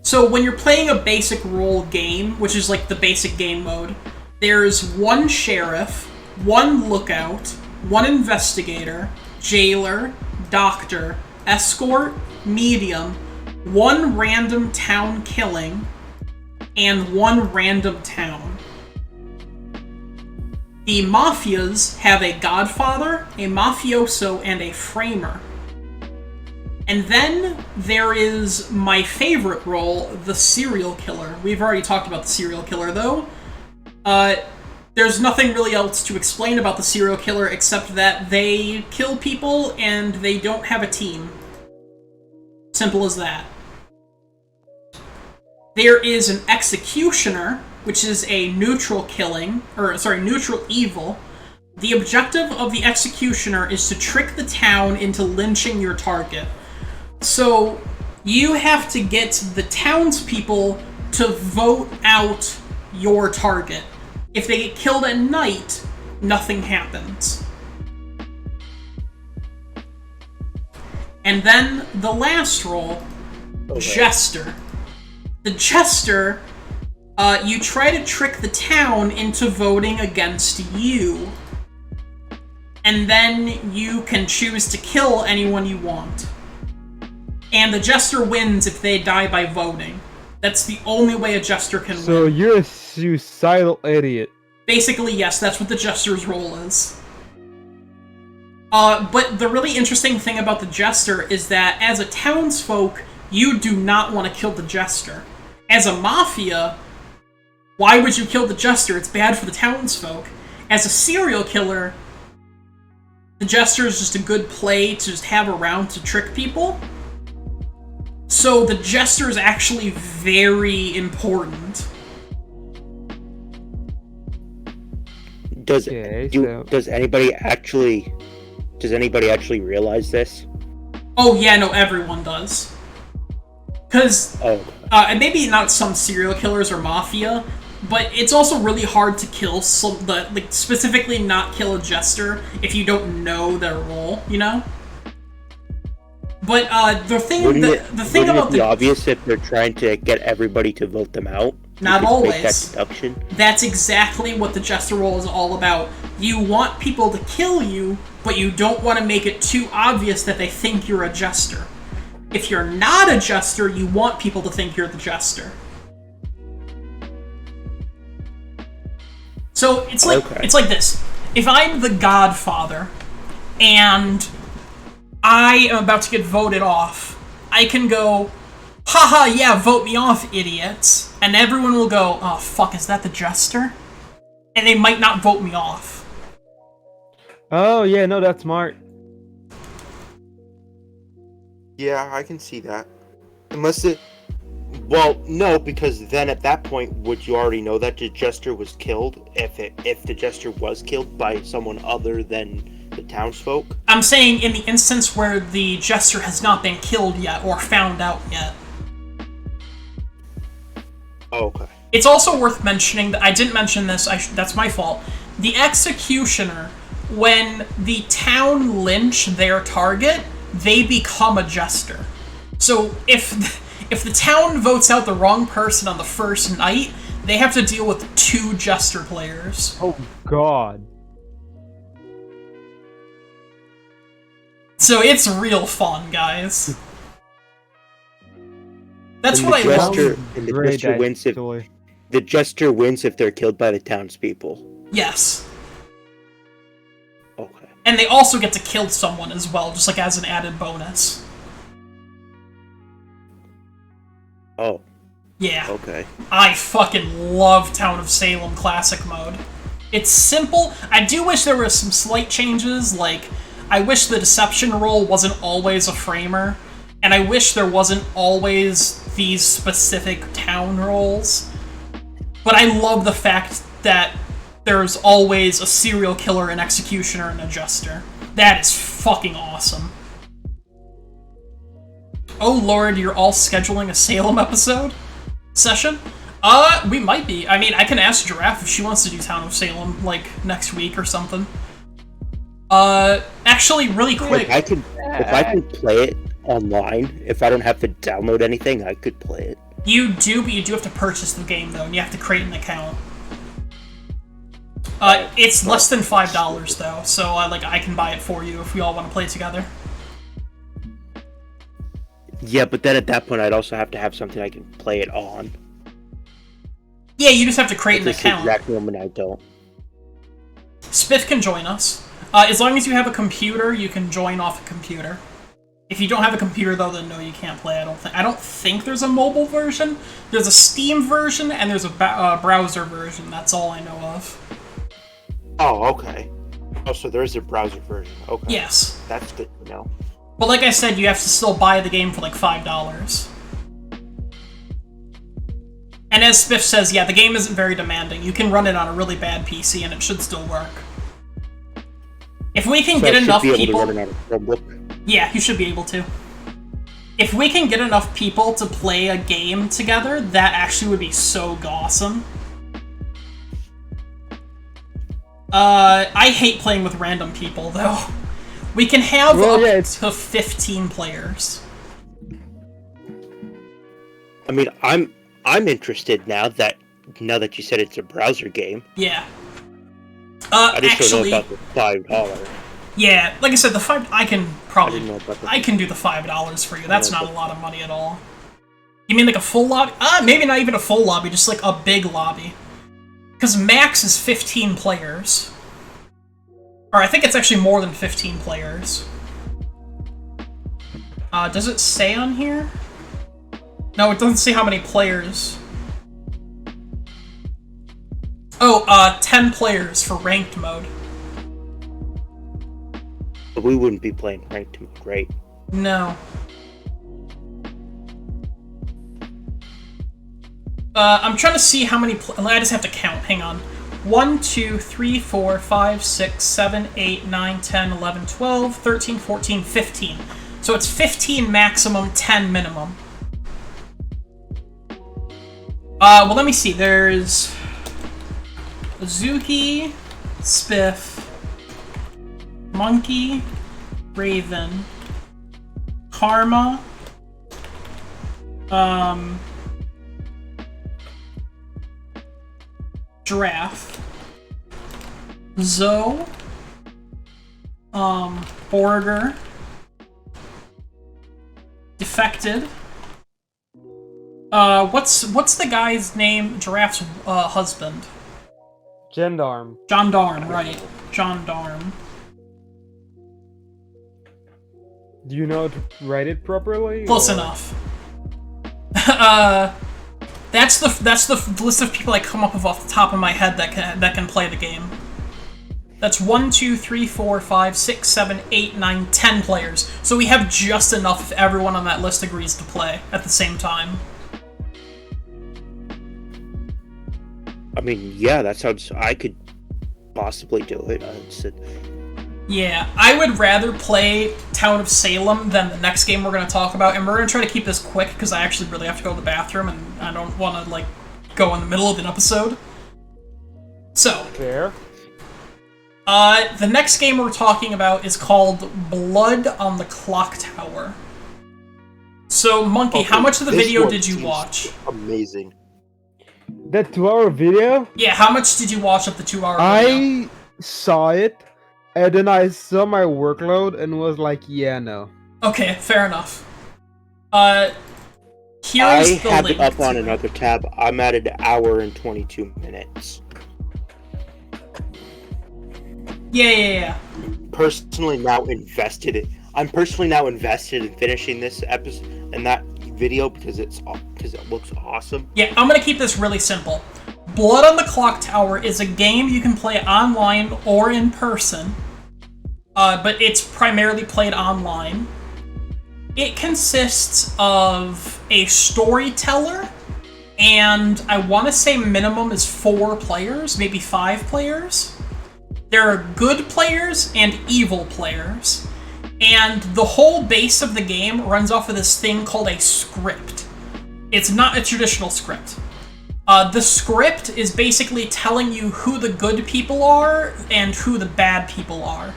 So when you're playing a basic role game, which is like the basic game mode, there's 1 sheriff, 1 lookout, 1 investigator, jailer, doctor, escort, medium, 1 random town killing, and 1 random town. The Mafias have a Godfather, a Mafioso, and a Framer. And then there is my favorite role, the Serial Killer. We've already talked about the Serial Killer, though. There's nothing really else to explain about the Serial Killer except that they kill people and they don't have a team. Simple as that. There is an Executioner, which is a neutral neutral evil. The objective of the Executioner is to trick the town into lynching your target. So, you have to get the townspeople to vote out your target. If they get killed at night, nothing happens. And then the last role, Jester. The Jester, you try to trick the town into voting against you. And then you can choose to kill anyone you want. And the Jester wins if they die by voting. That's the only way a Jester can win. So you're a suicidal idiot. Basically, yes, that's what the Jester's role is. But the really interesting thing about the Jester is that as a townsfolk, you do not want to kill the Jester. As a Mafia, why would you kill the Jester? It's bad for the townsfolk. As a serial killer, the Jester is just a good play to just have around to trick people. So the Jester is actually very important. Does anybody actually realize this? Oh yeah, no, everyone does. Because, and maybe not some serial killers or Mafia, but it's also really hard to kill specifically not kill a Jester if you don't know their role, you know? But the thing about the obvious if they're trying to get everybody to vote them out. Not always. That deduction. That's exactly what the Jester role is all about. You want people to kill you, but you don't want to make it too obvious that they think you're a Jester. If you're not a Jester, you want people to think you're the Jester. So it's like this. If I'm the Godfather, and I am about to get voted off, I can go, haha, yeah, vote me off, idiots. And everyone will go, oh, fuck, is that the Jester? And they might not vote me off. Oh, yeah, no, that's smart. Yeah, I can see that. Unless it... Well, no, because then at that point, would you already know that the Jester was killed? If the Jester was killed by someone other than the townsfolk? I'm saying in the instance where the Jester has not been killed yet or found out yet. Oh, okay. It's also worth mentioning that I didn't mention this, that's my fault. The Executioner, when the town lynch their target, they become a Jester. So if the town votes out the wrong person on the first night, they have to deal with 2 Jester players. Oh, God. So it's real fun, guys. That's what I love. And the Jester wins if they're killed by the townspeople. Yes. Okay. And they also get to kill someone as well, just like as an added bonus. Oh. Yeah. Okay. I fucking love Town of Salem Classic Mode. It's simple. I do wish there were some slight changes, like, I wish the deception roll wasn't always a framer, and I wish there wasn't always these specific town rolls. But I love the fact that there's always a serial killer, an executioner, and a jester. That is fucking awesome. Oh lord, you're all scheduling a Salem episode? Session? We might be. I mean, I can ask Giraffe if she wants to do Town of Salem, like, next week or something. Actually, really quick. If I can play it online, if I don't have to download anything, I could play it. You do, but you do have to purchase the game, though, and you have to create an account. It's less than $5, though, so, like, I can buy it for you if we all want to play together. Yeah, but then at that point, I'd also have to have something I can play it on. Yeah, you just have to create an At this account. exact moment, I don't. Spiff can join us. As long as you have a computer, you can join off a computer. If you don't have a computer, though, then no, you can't play. I don't think there's a mobile version. There's a Steam version, and there's a browser version. That's all I know of. Oh, okay. Oh, so there is a browser version. Okay. Yes. That's good to know. But like I said, you have to still buy the game for like $5. And as Spiff says, yeah, the game isn't very demanding. You can run it on a really bad PC, and it should still work. If we can get enough people... Yeah, you should be able to. If we can get enough people to play a game together, that actually would be so awesome. I hate playing with random people, though. We can have to 15 players. I mean, I'm interested now that you said it's a browser game. Yeah. I just actually, don't know about the $5. Yeah, like I said, the $5... I can probably... I can do the $5 for you. That's not a lot of money at all. You mean like a full lobby? Maybe not even a full lobby, just like a big lobby. Because max is 15 players. Or I think it's actually more than 15 players. Does it say on here? No, it doesn't say how many players. Oh, 10 players for ranked mode. But we wouldn't be playing ranked mode, right? No. I'm trying to see how many... I just have to count. Hang on. 1, 2, 3, 4, 5, 6, 7, 8, 9, 10, 11, 12, 13, 14, 15. So it's 15 maximum, 10 minimum. Well, let me see. There's... Azuki, Spiff, Monkey, Raven, Karma, Giraffe, Zoe, Borger, Defected. What's the guy's name? Giraffe's husband. Gendarme. Gendarme, right. Gendarme. Do you know how to write it properly? Close enough. That's the list of people I come up with off the top of my head that can play the game. That's 1, 2, 3, 4, 5, 6, 7, 8, 9, 10 players. So we have just enough if everyone on that list agrees to play at the same time. I mean, yeah, that sounds... I could possibly do it. Yeah, I would rather play Town of Salem than the next game we're going to talk about, and we're going to try to keep this quick, because I actually really have to go to the bathroom, and I don't want to, like, go in the middle of an episode. So... Fair. The next game we're talking about is called Blood on the Clock Tower. So, Monkey, Okay, how much of the video one did you seems watch? Amazing. That 2-hour video? Yeah, how much did you watch of the 2-hour video? I saw it, and then I saw my workload and was like, yeah, no. Okay, fair enough. Here's I the have link it up on to it. another tab. I'm at an hour and 22 minutes. Yeah. Personally now invested in. I'm personally now invested in finishing this episode and that video because it looks awesome. Yeah, I'm gonna keep this really simple. Blood on the Clock Tower is a game you can play online or in person, but it's primarily played online. It consists of a storyteller, and I want to say minimum is 4 players, maybe 5 players. There are good players and evil players, and the whole base of the game runs off of this thing called a script. It's not a traditional script. The script is basically telling you who the good people are and who the bad people are.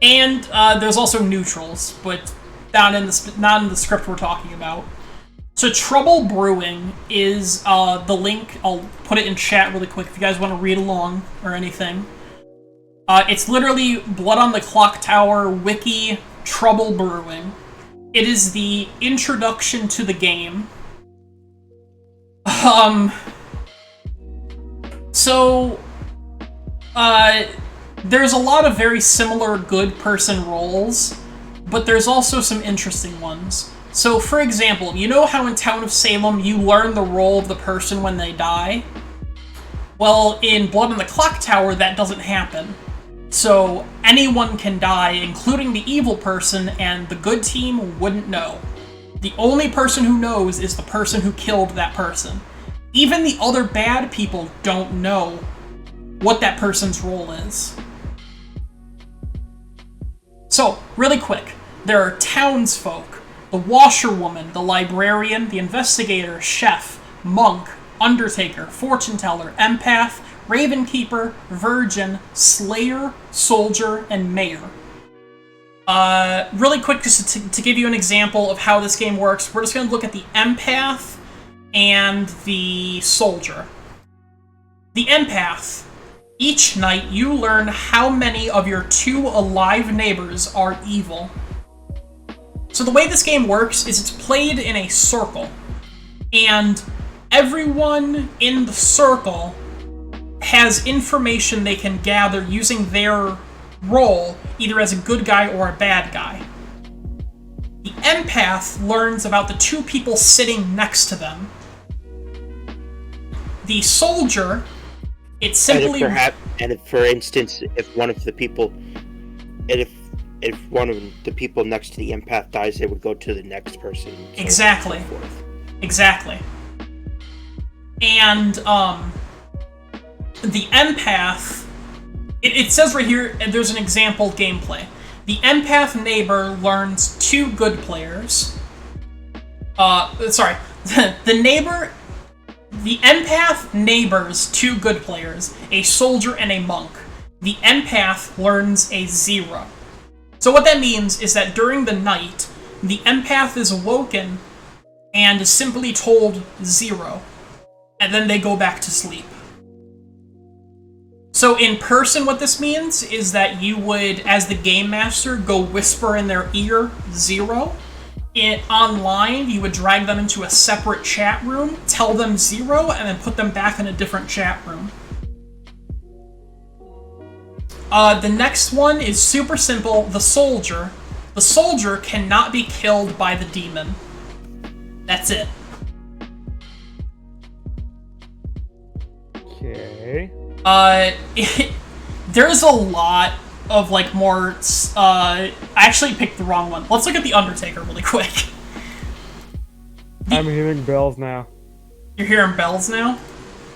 And there's also neutrals, but not in the script we're talking about. So Trouble Brewing is the link. I'll put it in chat really quick if you guys want to read along or anything. It's literally Blood on the Clock Tower wiki Trouble Brewing. It is the introduction to the game. There's a lot of very similar good person roles, but there's also some interesting ones. So, for example, you know how in Town of Salem you learn the role of the person when they die? Well, in Blood on the Clock Tower, that doesn't happen. So, anyone can die, including the evil person, and the good team wouldn't know. The only person who knows is the person who killed that person. Even the other bad people don't know what that person's role is. So, really quick, there are townsfolk, the washerwoman, the librarian, the investigator, chef, monk, undertaker, fortune teller, empath, ravenkeeper, virgin, slayer, soldier, and mayor. Really quick, just to give you an example of how this game works, we're just going to look at the empath and the soldier. The empath. Each night, you learn how many of your 2 alive neighbors are evil. So the way this game works is it's played in a circle, and everyone in the circle has information they can gather using their role, either as a good guy or a bad guy. The empath learns about the 2 people sitting next to them. The soldier, it's simply... And if, for instance, if one of the people next to the empath dies, they would go to the next person. So exactly. So forth. Exactly. And, the empath... It says right here, and there's an example gameplay. The empath neighbor learns 2 good players. The empath neighbors 2 good players, a soldier and a monk. The empath learns a 0. So what that means is that during the night, the empath is awoken and is simply told 0. And then they go back to sleep. So in person, what this means is that you would, as the game master, go whisper in their ear 0. Online, you would drag them into a separate chat room, tell them 0, and then put them back in a different chat room. The next one is super simple, the soldier. The soldier cannot be killed by the demon. That's it. Okay. There's a lot of, like, more, I actually picked the wrong one. Let's look at the Undertaker really quick. I'm hearing bells now. You're hearing bells now?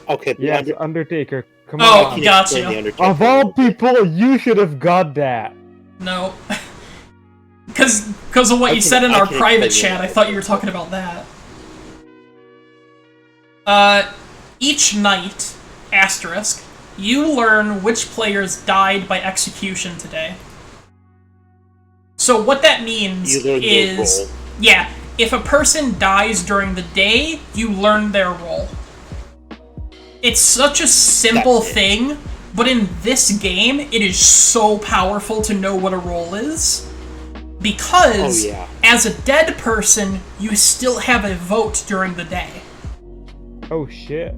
Okay. Yeah, the Undertaker. Come Oh, on. gotcha. Of all people, you should have got that. No. Because of what you said in our private chat, I thought you were talking about that. Each night, asterisk, you learn which players died by execution today. So what that means is... Yeah, if a person dies during the day, you learn their role. It's such a simple thing, but in this game, it is so powerful to know what a role is. Because, as a dead person, you still have a vote during the day. Oh, shit.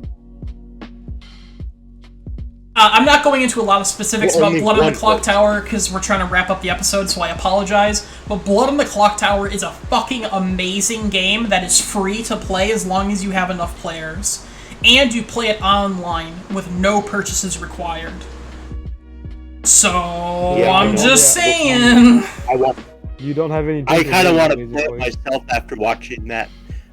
I'm not going into a lot of specifics Well, about only Blood on the one Clock vote. Tower because we're trying to wrap up the episode, so I apologize. But Blood on the Clock Tower is a fucking amazing game that is free to play as long as you have enough players. And you play it online with no purchases required. So, Yeah, I I'm know. just Yeah. saying. You don't have any. I kind of want to play basically. it myself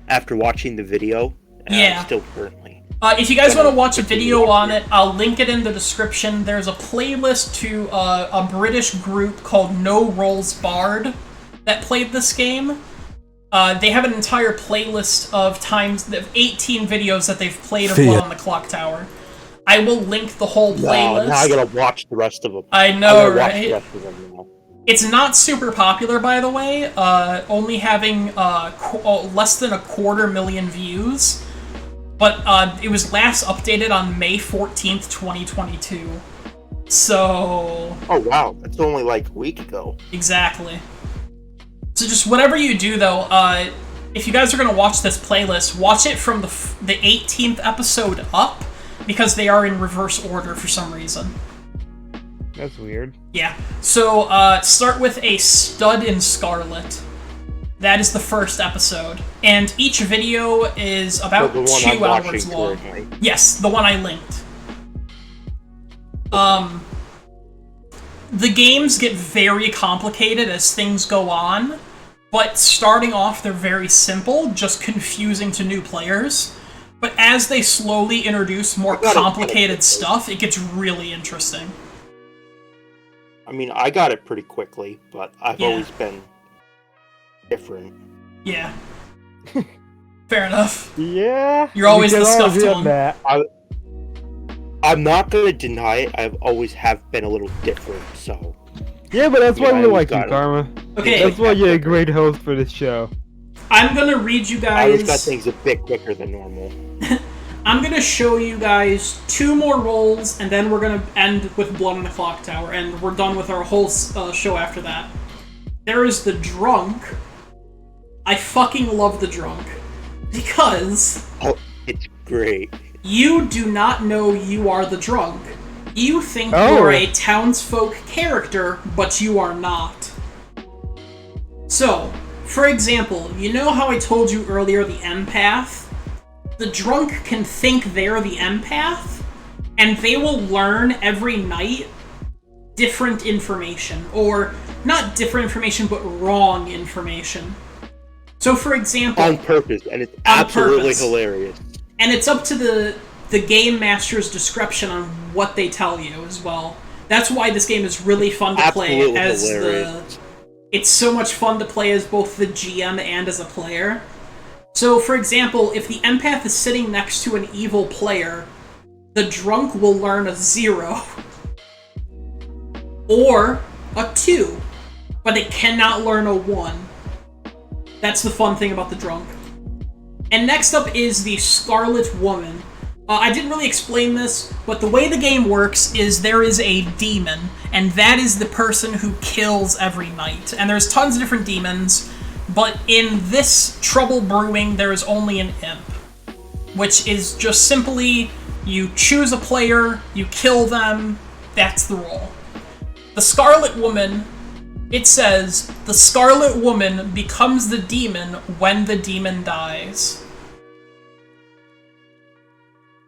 after watching the video. And Yeah. I'm still currently. If you guys want to watch a video on it, I'll link it in the description. There's a playlist to a British group called No Rolls Barred that played this game. They have an entire playlist of 18 videos that they've played of Blood on the Clock Tower. I will link the whole playlist. Now I gotta watch the rest of them. I know, Watch the right? rest of them now. It's not super popular, by the way, only having less than 250,000 views. But it was last updated on May 14th, 2022. So... Oh wow, that's only like a week ago. Exactly. So just whatever you do, though, if you guys are going to watch this playlist, watch it from the 18th episode up, because they are in reverse order for some reason. That's weird. Yeah. So, start with a Stud in Scarlet. That is the first episode. And each video is about So the one 2 I'm hours watching long. currently. Yes, the one I linked. The games get very complicated as things go on, but starting off they're very simple, just confusing to new players. But as they slowly introduce more complicated stuff, it gets really interesting. I mean, I got it pretty quickly, but I've Yeah. always been different. Yeah. Fair enough. Yeah. You're always we the can all scuffed agree on one. that. I'm not gonna deny it. I've always have been a little different, so Yeah, but that's why I we like you, got it. Karma. Okay, That's why you're a great host for this show. I'm gonna read you I always got guys... things a bit quicker than normal. I'm gonna show you guys 2 more rolls, and then we're gonna end with Blood on the Clock Tower, and we're done with our whole show after that. There is the Drunk. I fucking love the Drunk. Because Oh, it's great. you do not know you are the Drunk. You think Oh. you're a townsfolk character, but you are not. So, for example, you know how I told you earlier the empath? The Drunk can think they're the empath, and they will learn every night different information. Or, not different information, but wrong information. So, for example... On purpose, and it's On absolutely purpose. hilarious. And it's up to the game master's discretion on what they tell you as well. That's why this game is really fun to play Absolutely as hilarious. it's so much fun to play as both the GM and as a player. So, for example, if the empath is sitting next to an evil player, the Drunk will learn a 0 or a 2, but it cannot learn a 1. That's the fun thing about the Drunk. And next up is the Scarlet Woman. I didn't really explain this, but the way the game works is there is a demon, and that is the person who kills every night. And there's tons of different demons, but in this Trouble Brewing, there is only an imp, which is just simply you choose a player, you kill them, that's the role. The Scarlet Woman, it says, the Scarlet Woman becomes the demon when the demon dies.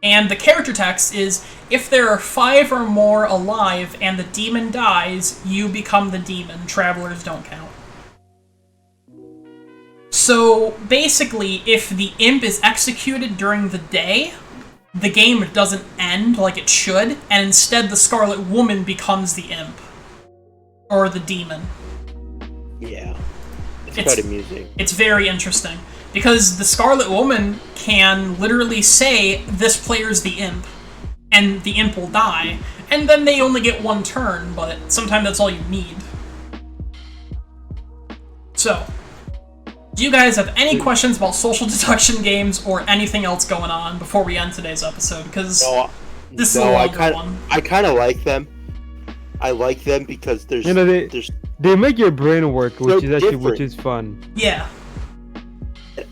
And the character text is, if there are 5 or more alive and the demon dies, you become the demon. Travelers don't count. So, basically, if the imp is executed during the day, the game doesn't end like it should, and instead the Scarlet Woman becomes the imp. Or the demon. Yeah. It's It's- quite amusing. It's very interesting. Because the Scarlet Woman can literally say, this player's the imp, and the imp will die, and then they only get 1 turn, but sometimes that's all you need. So, do you guys have any questions about social deduction games or anything else going on before we end today's episode? Because this is a longer one. I kind of like them. I like them because there's You know, they make your brain work, So which is fun. Yeah.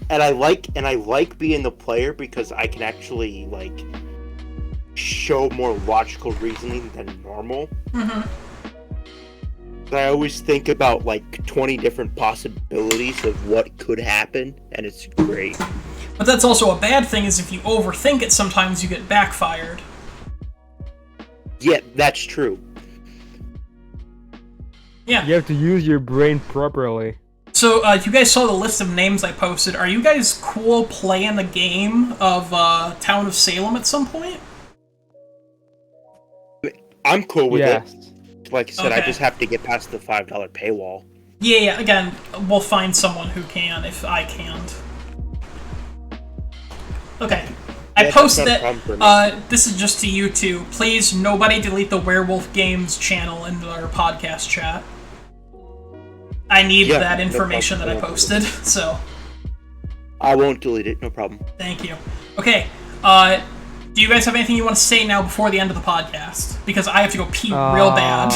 and I like being the player because I can actually like show more logical reasoning than normal. Mm-hmm. I always think about like 20 different possibilities of what could happen, and it's great. But that's also a bad thing, is if you overthink it, sometimes you get backfired. Yeah, that's true. Yeah. You have to use your brain properly. So, you guys saw the list of names I posted. Are you guys cool playing the game of Town of Salem at some point? I'm cool with Yes. it. Like I said, I just have to get past the $5 paywall. Yeah, again, we'll find someone who can if I can't. Okay. I Yeah, posted that's not a problem for me. this is just to you two. Please, nobody delete the Werewolf Games channel into our podcast chat. I need that information that I posted, so... I won't delete it, no problem. Thank you. Okay, do you guys have anything you want to say now before the end of the podcast? Because I have to go pee real bad.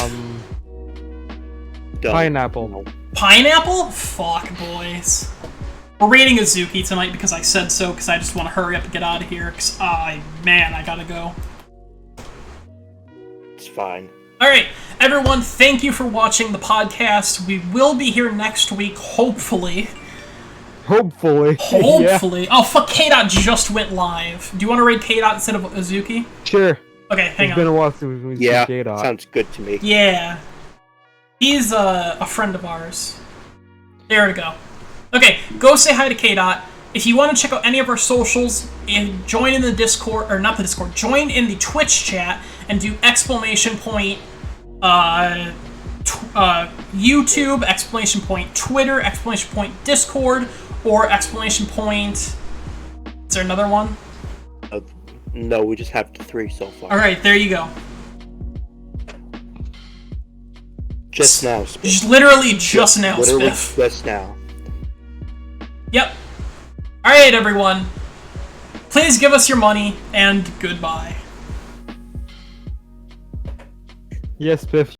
Done. Pineapple. No. Pineapple? Fuck, boys. We're rating Azuki tonight because I said so, because I just want to hurry up and get out of here, because, man, I gotta go. It's fine. Alright, everyone, thank you for watching the podcast. We will be here next week, hopefully. Hopefully. Hopefully. Yeah. Oh, fuck, K-Dot just went live. Do you want to raid K-Dot instead of Azuki? Sure. Okay, hang It's been a on. while since we've Yeah, seen K-Dot. sounds good to me. Yeah. He's a friend of ours. There we go. Okay, go say hi to K-Dot. If you want to check out any of our socials, join in the Discord, or not the Discord, join in the Twitch chat and do exclamation point YouTube, exclamation point Twitter, exclamation point Discord, or exclamation point... Is there another one? No, we just have 3 so far. Alright, there you go. Just now, Spiff. Just literally just now, Literally Spiff. just now. Yep. Alright, everyone. Please give us your money, and goodbye. Yes, Piff.